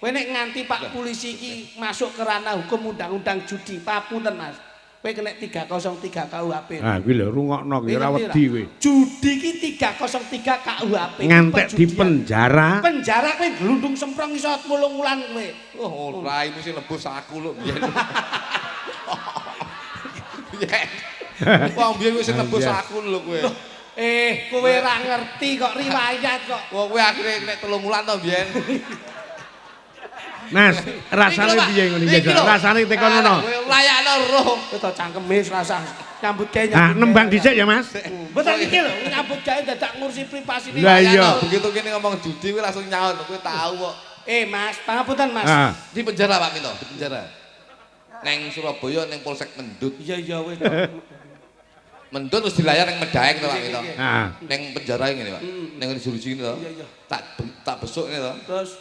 Kowe nek nganti Pak Polisi iki masuk ke ranah hukum undang-undang judi, papunten Mas. Kowe kena 303 KUHP. Ah kuwi lho rungokno kuwi ora wedi kowe. Judi ki 303 KUHP. Ngantek di penjara. Penjara kowe glundung semprong iso 8 wulan kowe. Oh, ora ini sing nebus aku lho biyen. Biyen. Wong biyen wis nebus aku lho kowe. Kowe ora ngerti kok riwayat kok. Wong kowe akhire nek 3 wulan to biyen. Mas, rasane piye ngono iki? Rasane tekan ngono. Kowe layakno roh. Kowe to cangkeme rasa nyambut gawe Ah nembang dhisik ya, Mas. Betul iki lho nyambut gawe dadak ngursi privasine. Lah iya. Begitu kene ngomong judi kowe langsung nyaut. Kowe tahu kok. Mas, pangapunten Mas. Ah. Di penjara Pak Mito, di penjara. Neng Surabaya neng Polsek Mendut. Iya wis. Mendut terus dilayar neng Medaeng to Pak Mito. Ah. Neng penjara ngene Pak. Neng jurusi ngene to. Iya. Tak besuk ngene to. Terus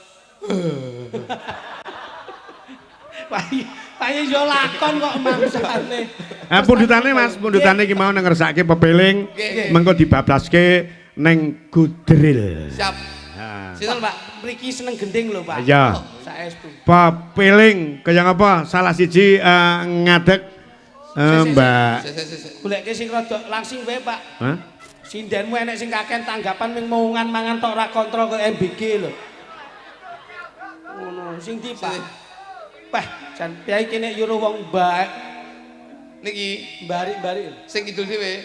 Paye yo lakon kok mangsane. Ah pundutane Mas, pundutane iki mau ngersake pepeling, mengko dibablaske ning Gudril. Siap. Ah. Sinten Pak? Mriki seneng gending lho, Pak. Iya. Saestu. Pepeling kaya apa? Salah siji ngadeg Mbak. Goleke sing rada langsing wae, Pak. Hah? Sindenmu enek sing kakean tanggapan ming moungan mangan tok ora kontrol ke MBG lho. Ngono, sing ndi, Pak? Pah, jan piye kene nyuruh wong baik Niki bari-bari. sing kidul dhewe.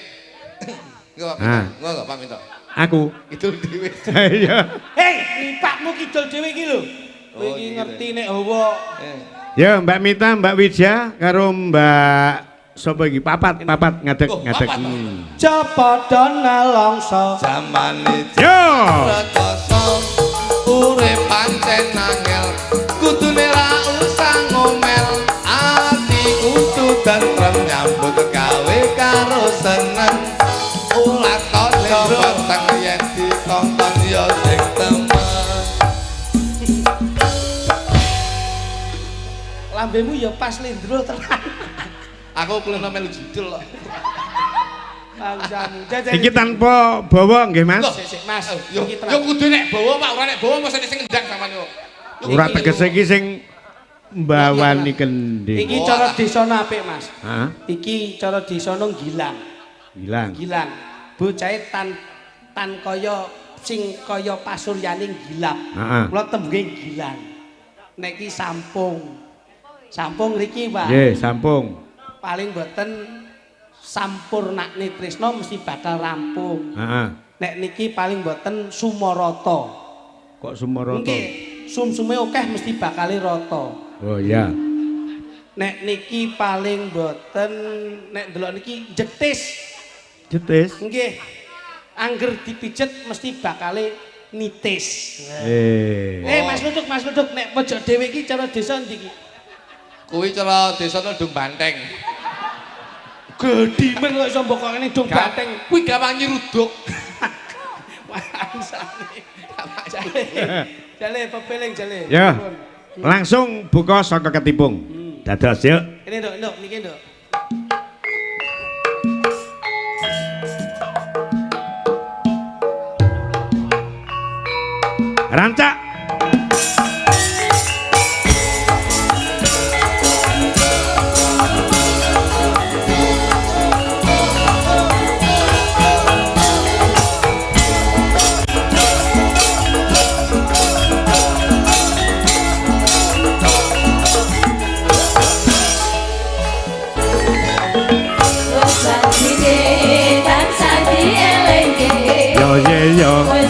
Enggak Pak Mito. Ah. Enggak Pak Mito. Aku. Kidul dhewe. Iya. Hei, nipakmu kidul dhewe iki lho. Kowe iki ngerti nek hawa. Ya, Mbak Mita, Mbak Widya karo Mbak sapa iki? Papat ngadeg. Cepada nelongso Zamane Yo. rekoso urip pancen angel kudune ra usah ngomel ati kudu tentrem nyambut gawe karo seneng ulah kanca weteng yen dikongkon ya sing temen lambemu ya pas lindro tenan. aku kulino melu judul kok Bangsamu. Iki tanpa bawa nggih, Mas. Sik Mas. yo kudu nek bawa Pak ora nek bawa mesti sing ngendang sampean yo Ora tegese iki sing mbawani kendhing. Iki cara desana apik, Mas. Hah? Iki cara desana Gilang. Gilang. Bocahe tan kaya sing kaya pasuryaning gilap. Heeh. Kula tembunge Gilang. Nek iki sampung. Sampung mriki, Pak. Nggih, sampung. Paling boten sampurnane tresna mesti bakal rampung. Heeh. Nek niki paling boten sumarata. Kok sumarata? Nggih, sumsume akeh mesti bakal rata. Oh iya. Nek niki paling boten nek delok niki jetis. Jetis. Nggih. Angger dipijet mesti bakal nitis. Mas Luduk, nek pojok dhewe iki cara desa ndi iki? kuwi cara desa Dung Banteng Gedimen kok iso mbokokne Dung Banteng. kuwi gampang nyeruduk Jale pepeling jale. Ya. Langsung buka saka ketipung. Dados yuk. Ini nduk, niki nduk. Rancak. Yo. Yeah.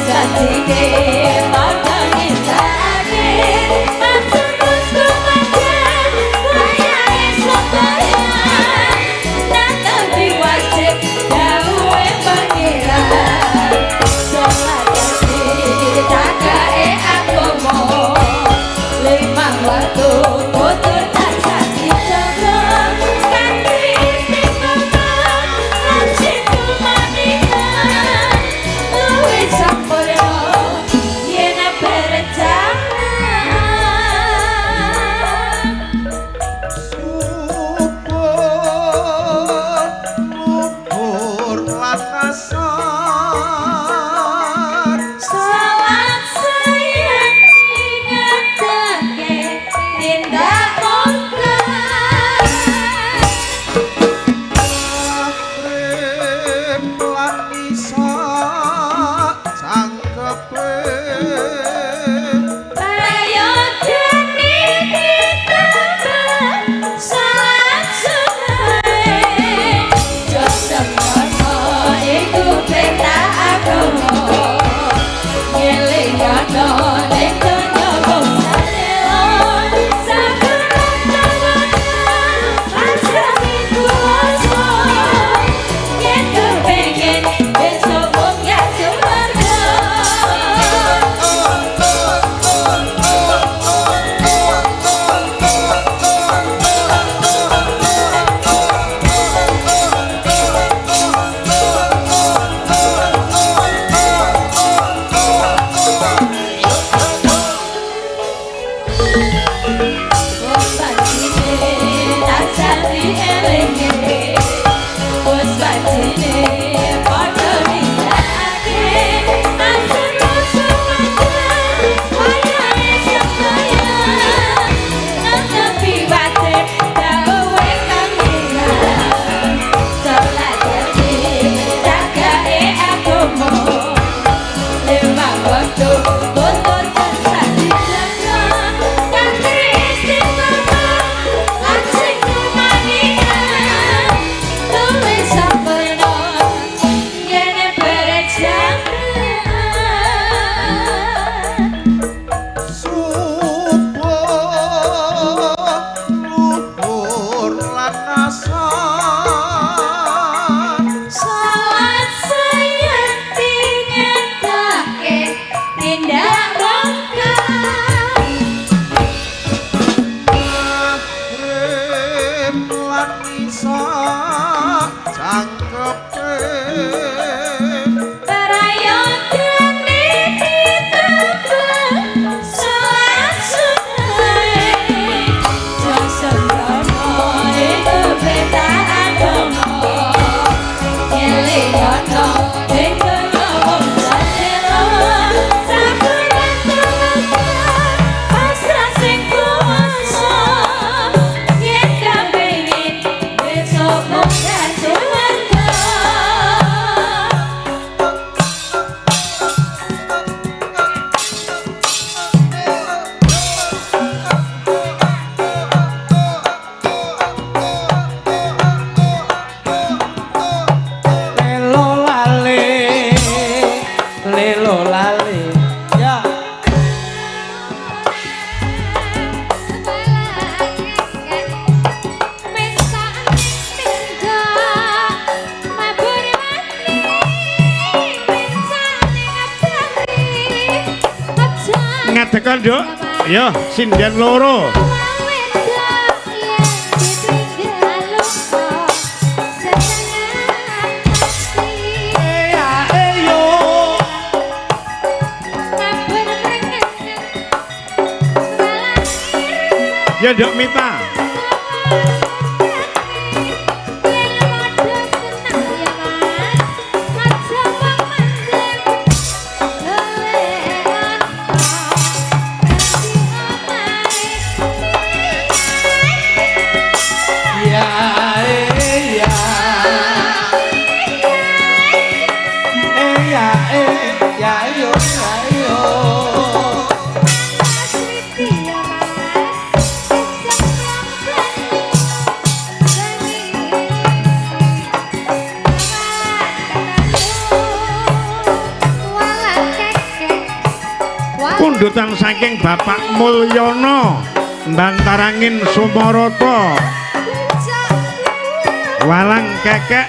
teka nduk. Yo, sinden loro. Ya nduk Mita. Kundutan saking Bapak Mulyono Bantarangin Sumarata Walang kekek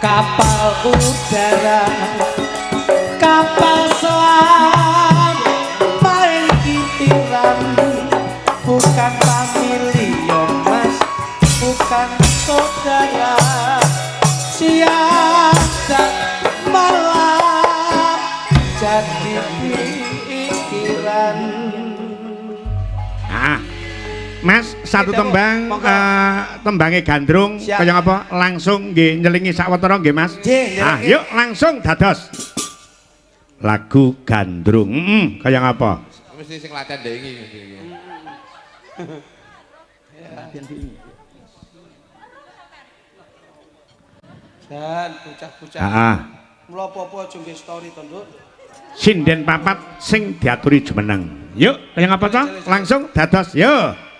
kapal udara, kapal selam, main kitiran, bukan familio mas, bukan saudara, siang dan malam jadi pikiran. Mas, satu tembang tembangnya gandrung kaya apa? Langsung nggih nyelingi sawetara nggih Mas. Yuk langsung dados. Lagu gandrung. Kaya apa? Mesti sing latihan ndengi mesti iki. Latihan iki. Dan bocah-bocah. Mula apa-apa aja nggih story to, Nduk. Sinden papat sing diaturi jumeneng. Yuk, kaya apa to? Langsung dados. Yuk.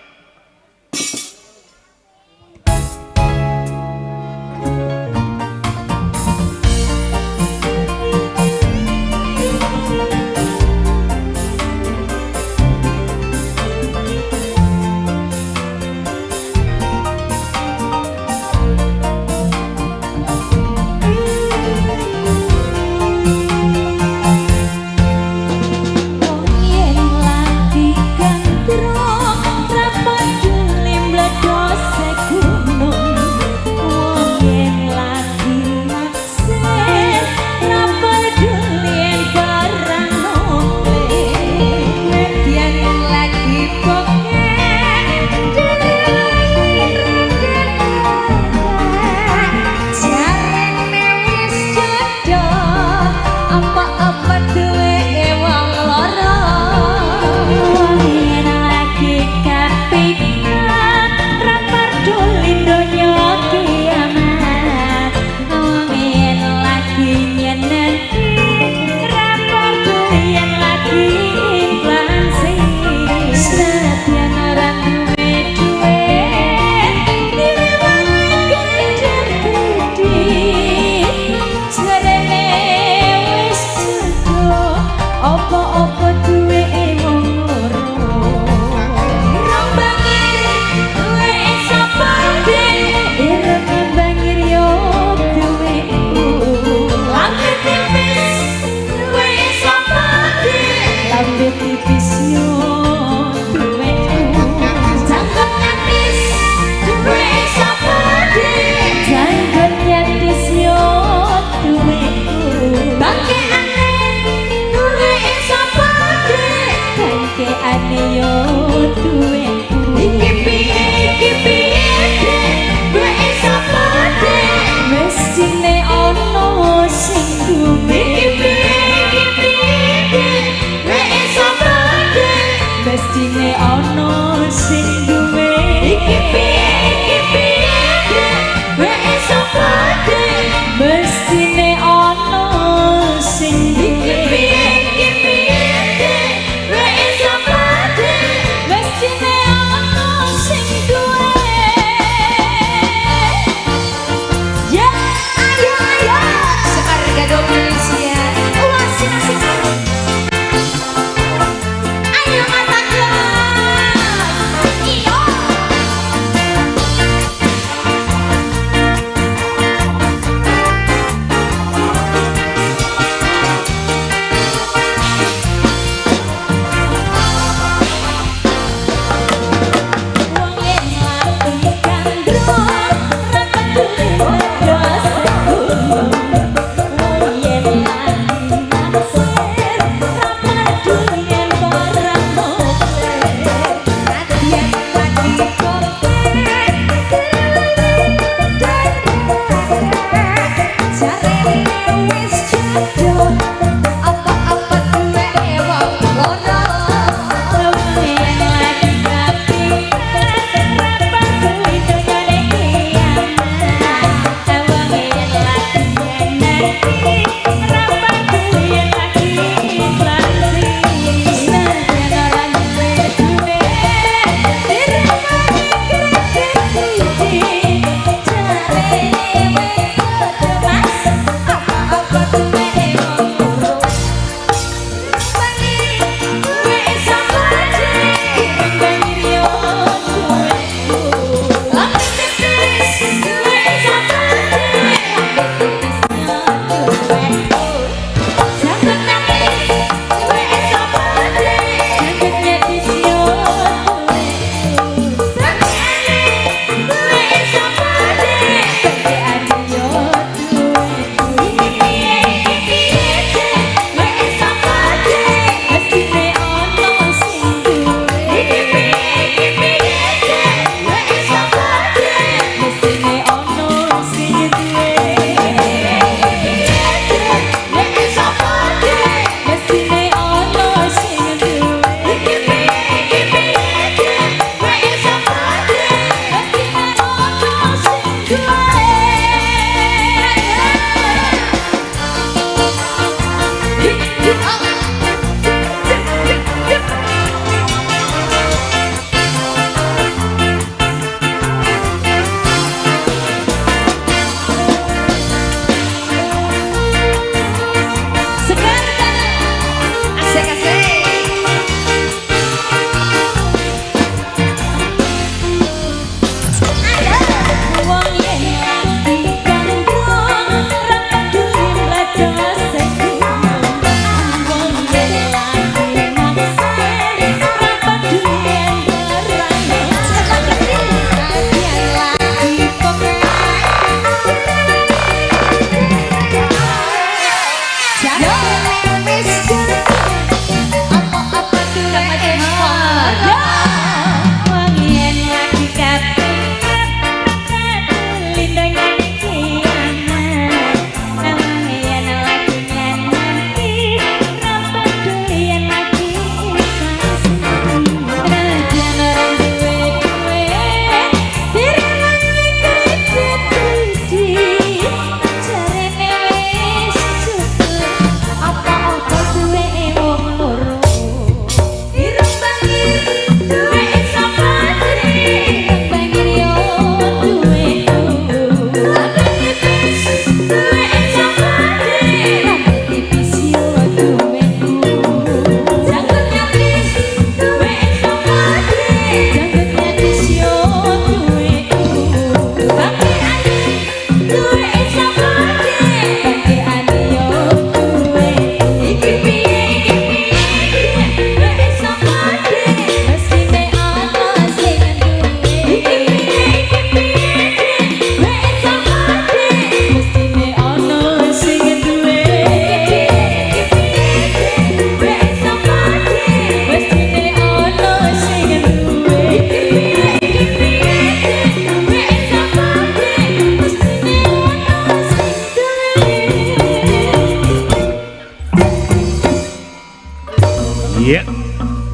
Yen lagi gandrung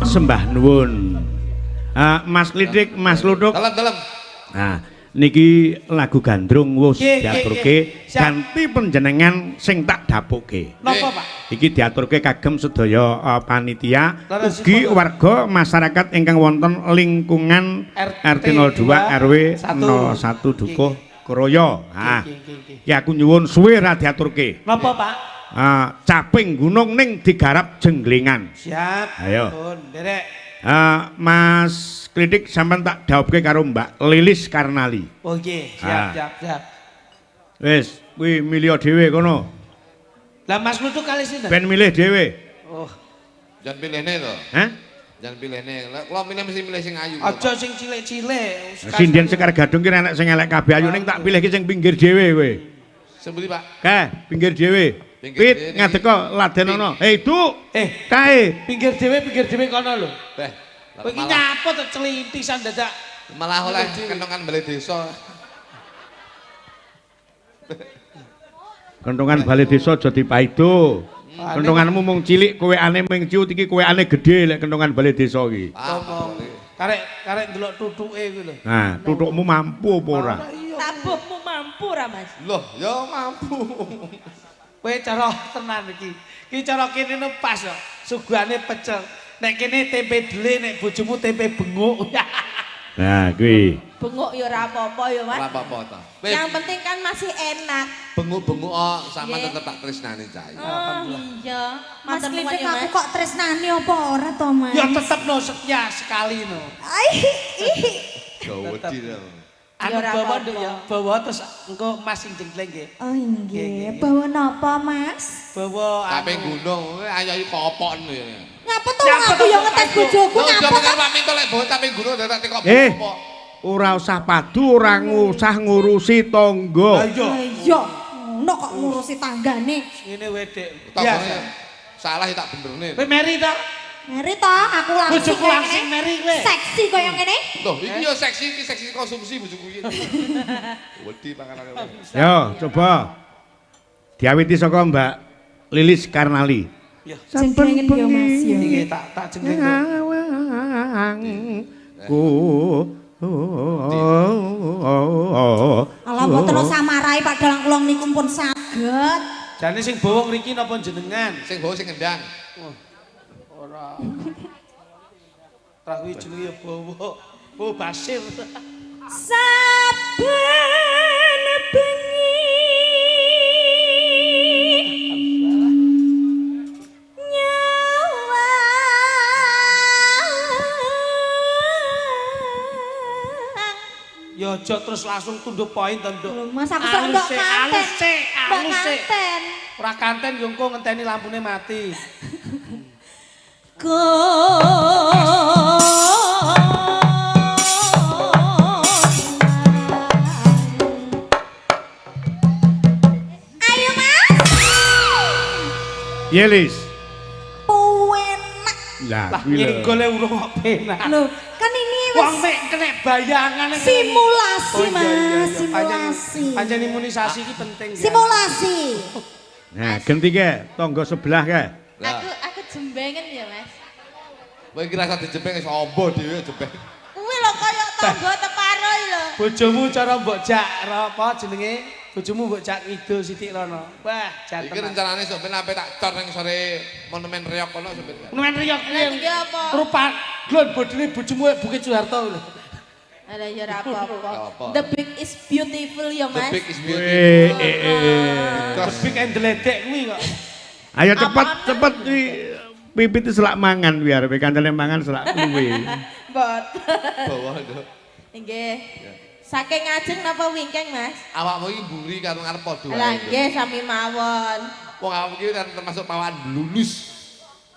sembah nuwun. Mas Klitik, Mas Lutuk. Dalem. Nah, niki lagu gandrung wis diaturke Siap. ganti panjenengan sing tak dapuke. Napa, Pak? Iki diaturke kagem sedaya panitia Leres ugi sipun. warga masyarakat ingkang wonten lingkungan RT 02 RW 01 Dukuh Kroya. Nah, ya aku nyuwun suwe ra diaturke. Napa, Pak? Caping gunung ning digarap jenglingan. Siap. Ayo. Pun, derek. Mas Klitik sampean tak dhawuhke karo Mbak Lilis Karnali. Oke, siap. Wis, kuwi milih dhewe kono. Lah Mas Lutuk kali sinten? Ben milih dhewe. Oh, Jangan pilihne to. Hah? Jangan pilihne. Kalau milih mesti milih sing ayu. aja sing cilik-cilik. Sinden Sekar Gadung ki enek sing elek kabeh ayu ning tak pilih ki sing pinggir dhewe kowe. Sebuti Pak. Kae, pinggir dhewe. Pinggir Pit dhewe. ngadeka ladenono. Itu. Kae. pinggir dhewe kono lho. Beh. Kowe iki nyapa to celintisan dadak. Malah oleh kentongan balai desa. Kentongan balai desa aja dipaido. Kentonganmu mung cilik, kowe ane ming ciut iki kowe ane gedhe lek kentongan balai desa iki. Karek ndelok tutuke kuwi lho. Nah, tutukmu mampu apa ora? Tabuhmu mampu ra, Mas? Loh, ya mampu. Kowe cara tenan iki. Iki cara kene no pas kok. Suguhane pecel. Nek kene tempe dele, nek bojomu tempe benguk. Nah, kuwi. Bengok ya ora apa-apa ya, Mas. Ora apa-apa ta. Yang penting kan masih enak. Benguk-benguk sama tetep tak tresnani cah. Oh iya. Mas Matur nuwun Klitik ya, aku Mas. kok tresnani apa ora to, Mas? Ya tetep no setia sekali no. Gawedi to. Anu ora bawa apa-apa. nduk ya, bawa terus engko Mas sing jengkleng nggih. Oh nggih, bawa napa, Mas? Bawa Tapi gunung, ayo kopon ya. Ngapa to aku yo ngetes bojoku Kok ngapa? jaman karo Pak Minto lek bawa tapi gunung dadak tekok Eh. kopok. Ora usah padu, ora ngusah ngurusi tangga. Ayo. Iya, ngono kok ngurusi tanggane. Ngene wae, Dik. Tanggane Biasa. salah ya tak benerne. Kowe meri ta? Mari to, aku langsung. Bojoku kayak langsung ngene. meri kowe. Seksi koyo ngene. Loh, iki yo seksi konsumsi bojoku iki. Wedi panganane. Yo, coba. Diawiti saka Mbak Lilis Karnali. Ya. Jengklengen yo Mas yo. Iki tak jengleng. Ku Ala mboten usah marahi padahal kula niku pun saged. Jane sing bawa ngriki napa jenengan? Sing bawa sing ngendang. Ora. Ra kuwi jenenge ya bawa. Bawa Basir. Saben bengi nyawa Ya aja terus langsung tunduk poin to, Nduk. Lho, Mas aku sok ndok kanten. Alus sik. Kanten. Ora kanten yo engko ngenteni lampune mati. Ayo Mas. Yelis. Penak. Lah, Lah kuwi lho. nyenggole urung kok penak. Loh, kan ini Wong wis mek kena bayangan simulasi Mas, simulasi. Pancen imunisasi iki penting. ya. Simulasi. Nah, genti ke tangga sebelah ke. Aku jembengen ya, Mas. Kowe iki rasa dijebeng wis ombo dhewe jebeng. Kuwi lho kaya tangga teparo lho. Bojomu cara mbok jak apa jenenge? Bojomu mbok jak ngidul sithik rono. Wah, Iki janten. rencanane sok ben ape tak cor ning sore monumen reok kono sok ben. Nuwen riyok Lah iki apa? rupa glon bodine bojomu Bukit Soeharto lho. Ada ya ora Apa? apa-apa. The big is beautiful ya, The Mas. big is beautiful. Kebik endeledek kuwi kok. Ayo cepet kuwi pipit selak mangan biar kancane mangan selak kuwi. Bot. Bawah lho. Nggih. Saking ngajeng napa wingking, Mas? Awakmu iki mburi karo ngarep padha Lah wae. nggih sami mawon. Wong awakmu iki kan termasuk pawaan lulus.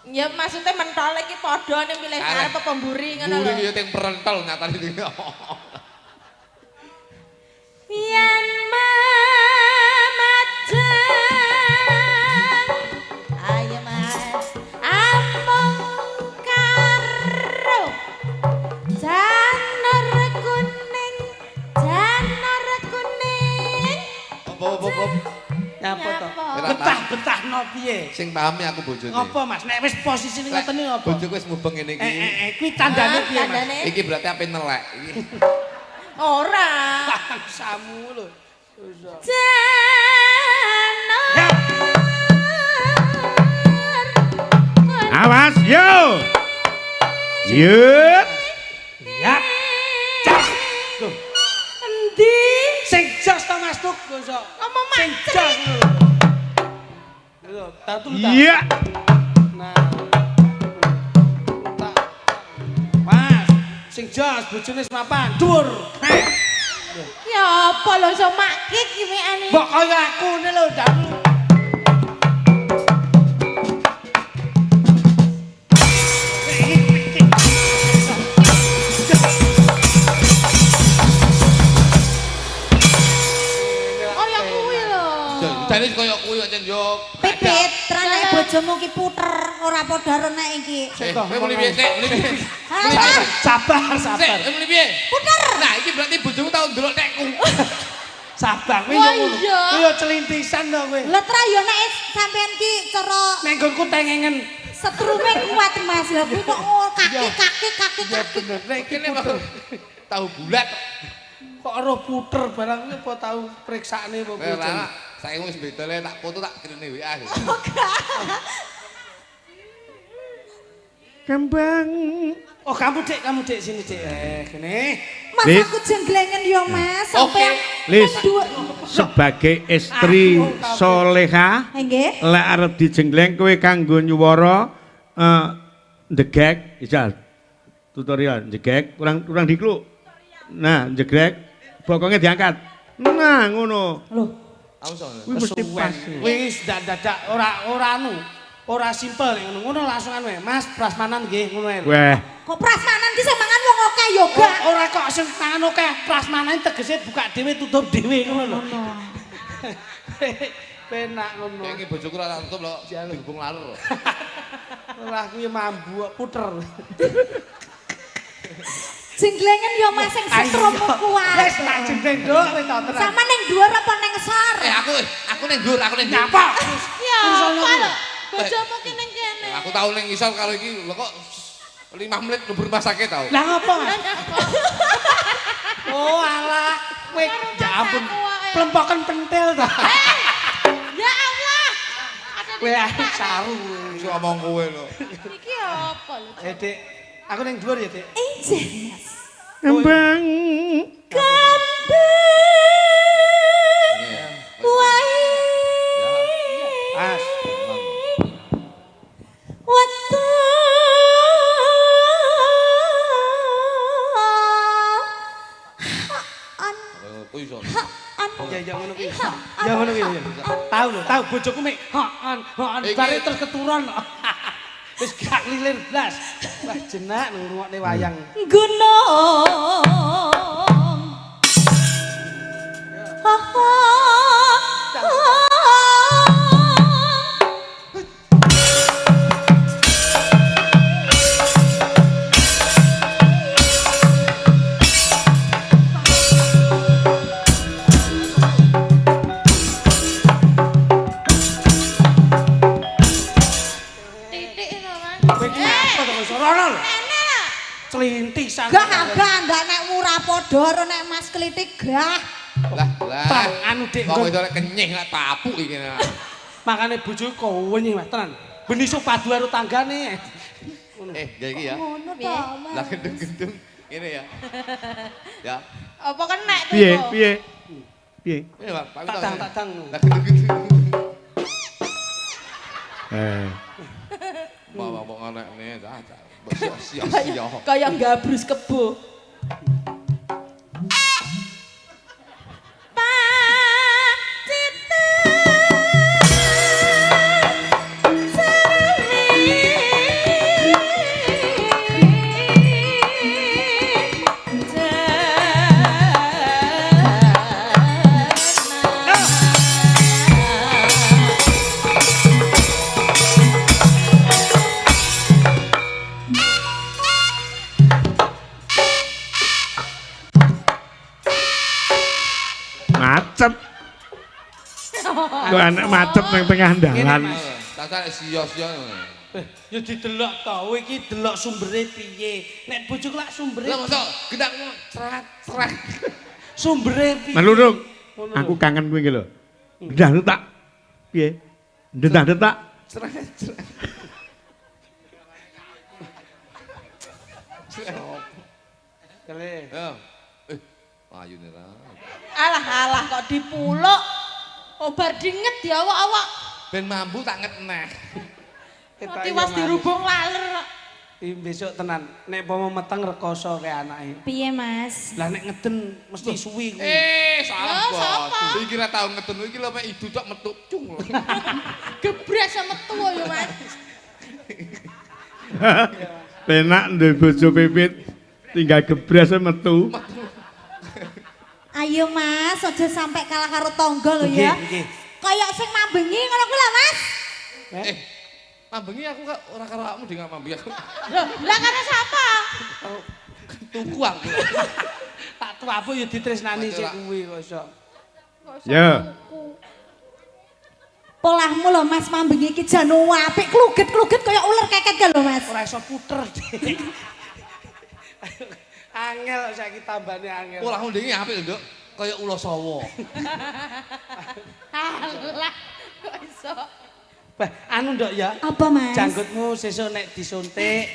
Ya maksudnya mentol iki padha ning milih Arep. arep apa mburi ngono Mburi lho. iki ting perentol nyatane iki. Yen mamajeng ayo Mas amung karo janur kuning Apa. Nyapa to? Nyapa. Betah-betah napa? piye? Sing pahami aku bojone. Apa Mas? Nek wis posisine ngoten iki apa? Bojoku wis mubeng ngene iki. Kuwi tandane piye Mas? Iki berarti ape nelek iki. Ora. Samu lho. Awas yo. Yut. Yap. Jas. Tuh. Endi? Sing jas ta Mas Tuk, Gonso. Ngomong Sing macet. jas lho. Lho, ta tuh ta. Iya. Nah. Tak. Mas, sing jas bojone mapan, dhuwur. Ya apa lho iso makik iki ane. Mbok kaya aku ne lho, Dalu. Kaya kuwi lho. Jane kaya kuwi kok Cen yo. Pipit, trane bojomu ki puter, ora padha ro nek iki. Kowe muni piye sik? Muni piye? Sabar, Sik, sabar. muni piye? Puter. Nah, iki berarti bojomu tau ndelok tekku. Sabar, kowe yo Wah, ngono. iya. Kowe yo celintisan to kowe. Lah tra yo nek sampean ki cara Nek nggonku tengengen. setrume kuat Mas. Lah kuwi kok kaki. Ya bener. Nek iki Kene tahu bulat. kok roh puter barang iki apa tau periksane apa kuwi. Ora, saiki wis bedole tak foto tak kirene WA. Kembang. Oh, kamu Dek sini Dek. Kene. Mas Lis. aku jenglengen yo Mas. Oke. Sampean Lis. dua. Sebagai istri soleha Nggih. lek arep dijengleng kowe kanggo nyuwara ndegek isal tutorial njegek kurang dikluk. Nah, njegek bokongnya diangkat. Nah, ngono. Loh, Aku sono. Kuwi mesti pas. Wis dadak ora anu. Ora simpel ngono langsungan wae. Mas prasmanan nggih ngono wae. Weh, kok prasmanan ki sing mangan wong akeh yo gak. Ora kok sing mangan akeh, prasmanan tegese buka dhewe tutup dhewe ngono lho. Penak ngono. Iki bojoku ora tak tutup lho, dihubung larur. Ora kuwi mambu kok puter. Jenglengen yo Mas sing setromu kuat. Wis tak jeneng nduk wis tak terang. Sama ning dhuwur apa ning ngisor? Aku ning dhuwur, aku ning dhuwur. Nyapa? Ya apa lho? Bojomu ki ning kene. Aku tau ning ngisor karo iki lho kok 5 menit mlebu rumah sakit tau. Lah ngopo? Mas? Oh alah, kowe ya ampun. Plempoken pentil ta. Ya Allah. Kowe ae saru. Wis ngomong kowe lho. Iki apa lho? Dek, aku ning dhuwur ya, Dek. Injen Mas. kembang. Wae. Mas. Wetu. Kuwi iso. Ya ngono kuwi. Ya ngono kuwi. Tahu lho, tahu bojoku mek hoan bare terus keturun. Wis gak lilir blas. Wah jenak ngrungokne wayang. Gunung. Ha ha. Titik lho, Mas. Kowe ki apa to Sorono? Celintisan. Gak ndak nek ora padha karo nek Mas Klitik grah. Lah, Anu Dik, Kok itu kenyih lek tapuk iki. makane bojoku kowenyi Mas tenan. Ben iso padu karo tanggane. Ya iki ya. Ngono to, Mas. Lah gendung-gendung ngene ya. Ya. Apa kena tuh? Piye, piye? Piye? Ini Pak, Pak Tak Wito. tang. Lah gendung-gendung. Bawa ngenekne cah. Sia-sia. Kaya gabrus kebo. Macet. Kok anak macet nang tengah dalan. Tasane sia-sia. Ya didelok to, kowe iki delok sumbere piye. Nek bojoku lak sumbere. Lah mosok gendakmu sret. Sumbere piye? Manurung. Aku kangen kowe iki lho. Ndedak. Piye? Ndedak-ndedak. Sret. Kale. Ya. Ayune ra. Alah kok dipuluk. Obar dinget ya awak-awak. Ben mambu tak nget neh. Tiwas dirubung laler. Besok tenan, nek pomo meteng rekoso ke anake. Piye, Mas? Lah nek ngeden mesti suwi kuwi. Sampun. Iki ra tau ngeten iki lho mek idu tok metu cung. Gebres metu ya, Mas. Penak duwe bojo pipit. Tinggal gebres metu. Ayo Mas, aja sampai kalah karo tangga lho ya. Nggih. Kayak sing mambengi ngono kuwi lah Mas. Mambengi aku ora karo awakmu di ngamambi aku. Loh, lah karena siapa? Tuku aku. Tak tuapu ya ditresnani sik kuwi kok iso. Ya. Polahmu lho Mas mambengi iki jan apik kluget-kluget kaya ular keket ya lho Mas. Ora iso puter. Angel saiki tambane angel. Polahmu ndek apik lho, Nduk. Kaya ula sawa. Alah, kok iso. Bah, anu Nduk ya. Apa Mas? Janggutmu sesuk nek disuntik,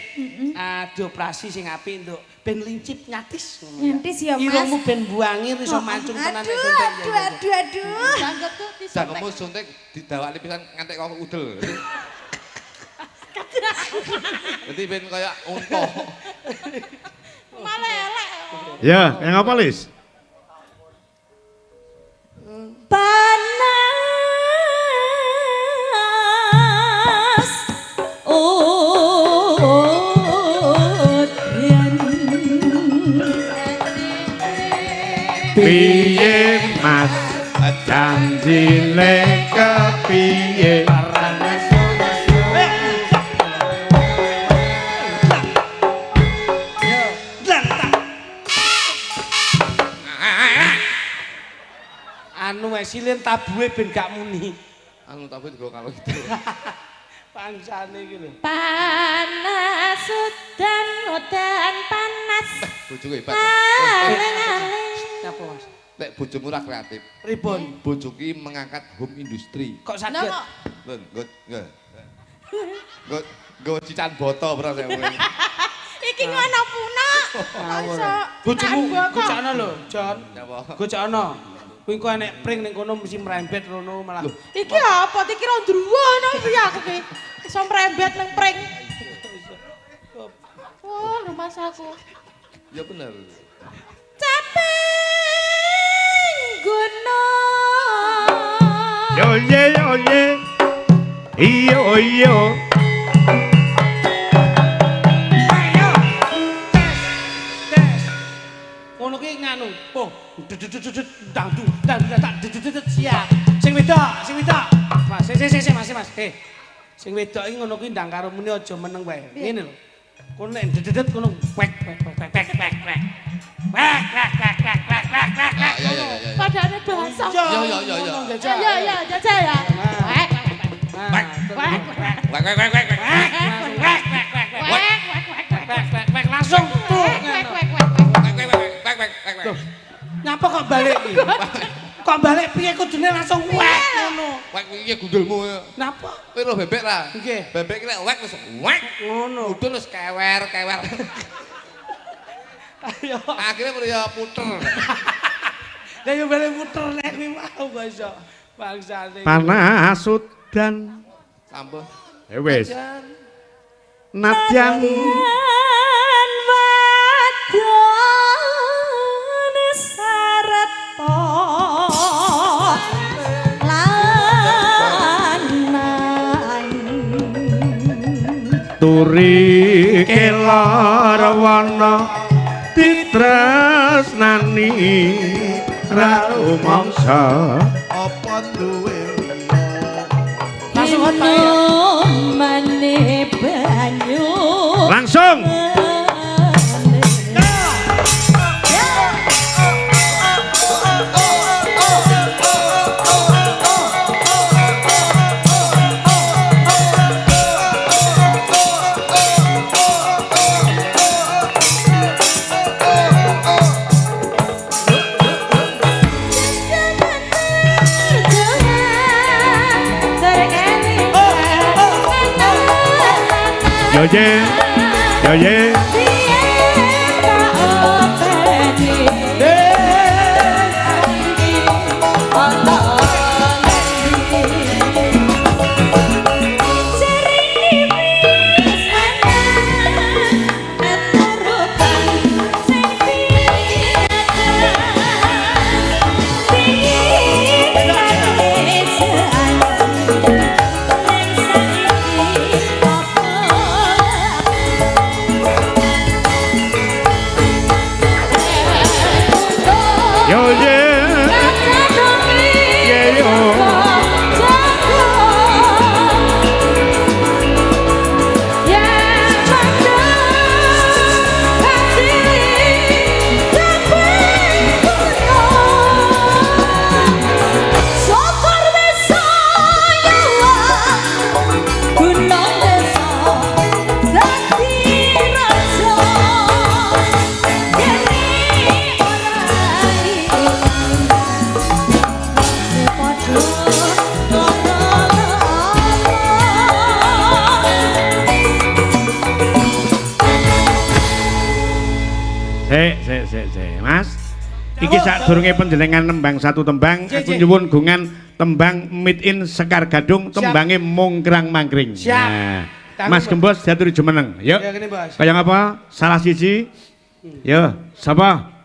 dioperasi sing apik Nduk. Ben lincip nyatis. Nyantis ya Mas. Irungmu ben buangir iso mancung tenan nek suntik. Aduh. Janggutku disuntik. Janganmu suntik didawakne pisan ngantek kok udel. Dadi ben kaya unta. Malah elek. Ya, yang apa Lis? Panas Piye Mas? Janjine kepiye? Anu wae silin tabuhe ben gak muni. Anu tapi go karo itu. Pangsane iki lho. Panas udan panas. Bojoku hebat. Napa Mas? Nek bojomu ra kreatif. Pripun? Bojoku mengangkat home industri. Kok saged? Lho, nggo cican boto bro saya mulai. Iki ngono puna. Bojomu gocokno lho, Jon. Napa? Gocokno. Kuwi kok enek pring ning kono mesti mrembet rono malah. Iki apa? Iki kira ndruwo ngono piye aku ki. Iso mrembet nang pring. Oh, rumah saku. Ya bener. Caping gunung. Yo ye. Iyo. Ngono ki nganu. Oh, siap. Sing wedok. Mas, Mas. Sing wedok iki ngono ki ndang karo muni aja meneng wae. Ngene lho. Kono nek dedet kono wek. Padane bahasa. Ya. Ya, jajal ya. Langsung tuh. Nyapa kok balik iki? Kok balik piye kudune langsung wek ngono. Wek iki gundulmu. Napa? Kowe lho bebek ra? Nggih. Bebek iki nek wek wis wek. Ngono. Udun wis kewer. Ayo. Akhirnya mulai puter. Lah yo balik puter nek kuwi mau kok iso. Bangsane. Panas udan. Sampun. Wis. Nadyan wadon sareta lanang turi kelor wana ditresnani ra rumangsa apa duwe Langsung hot Pak ya. mane banyu langsung ye. Yo ye. Yo ye. Ye yo. Sik, Mas. Iki sadurunge panjenengan nembang satu tembang, aku nyuwun gungan tembang Meet in Sekar Gadung, tembange mungkrang mangkring. Siap. Nah, Mas Gembos diaturi jumeneng. Yuk. Ya kene, Bos. Kaya ngapa? Salah siji. Yo, sapa?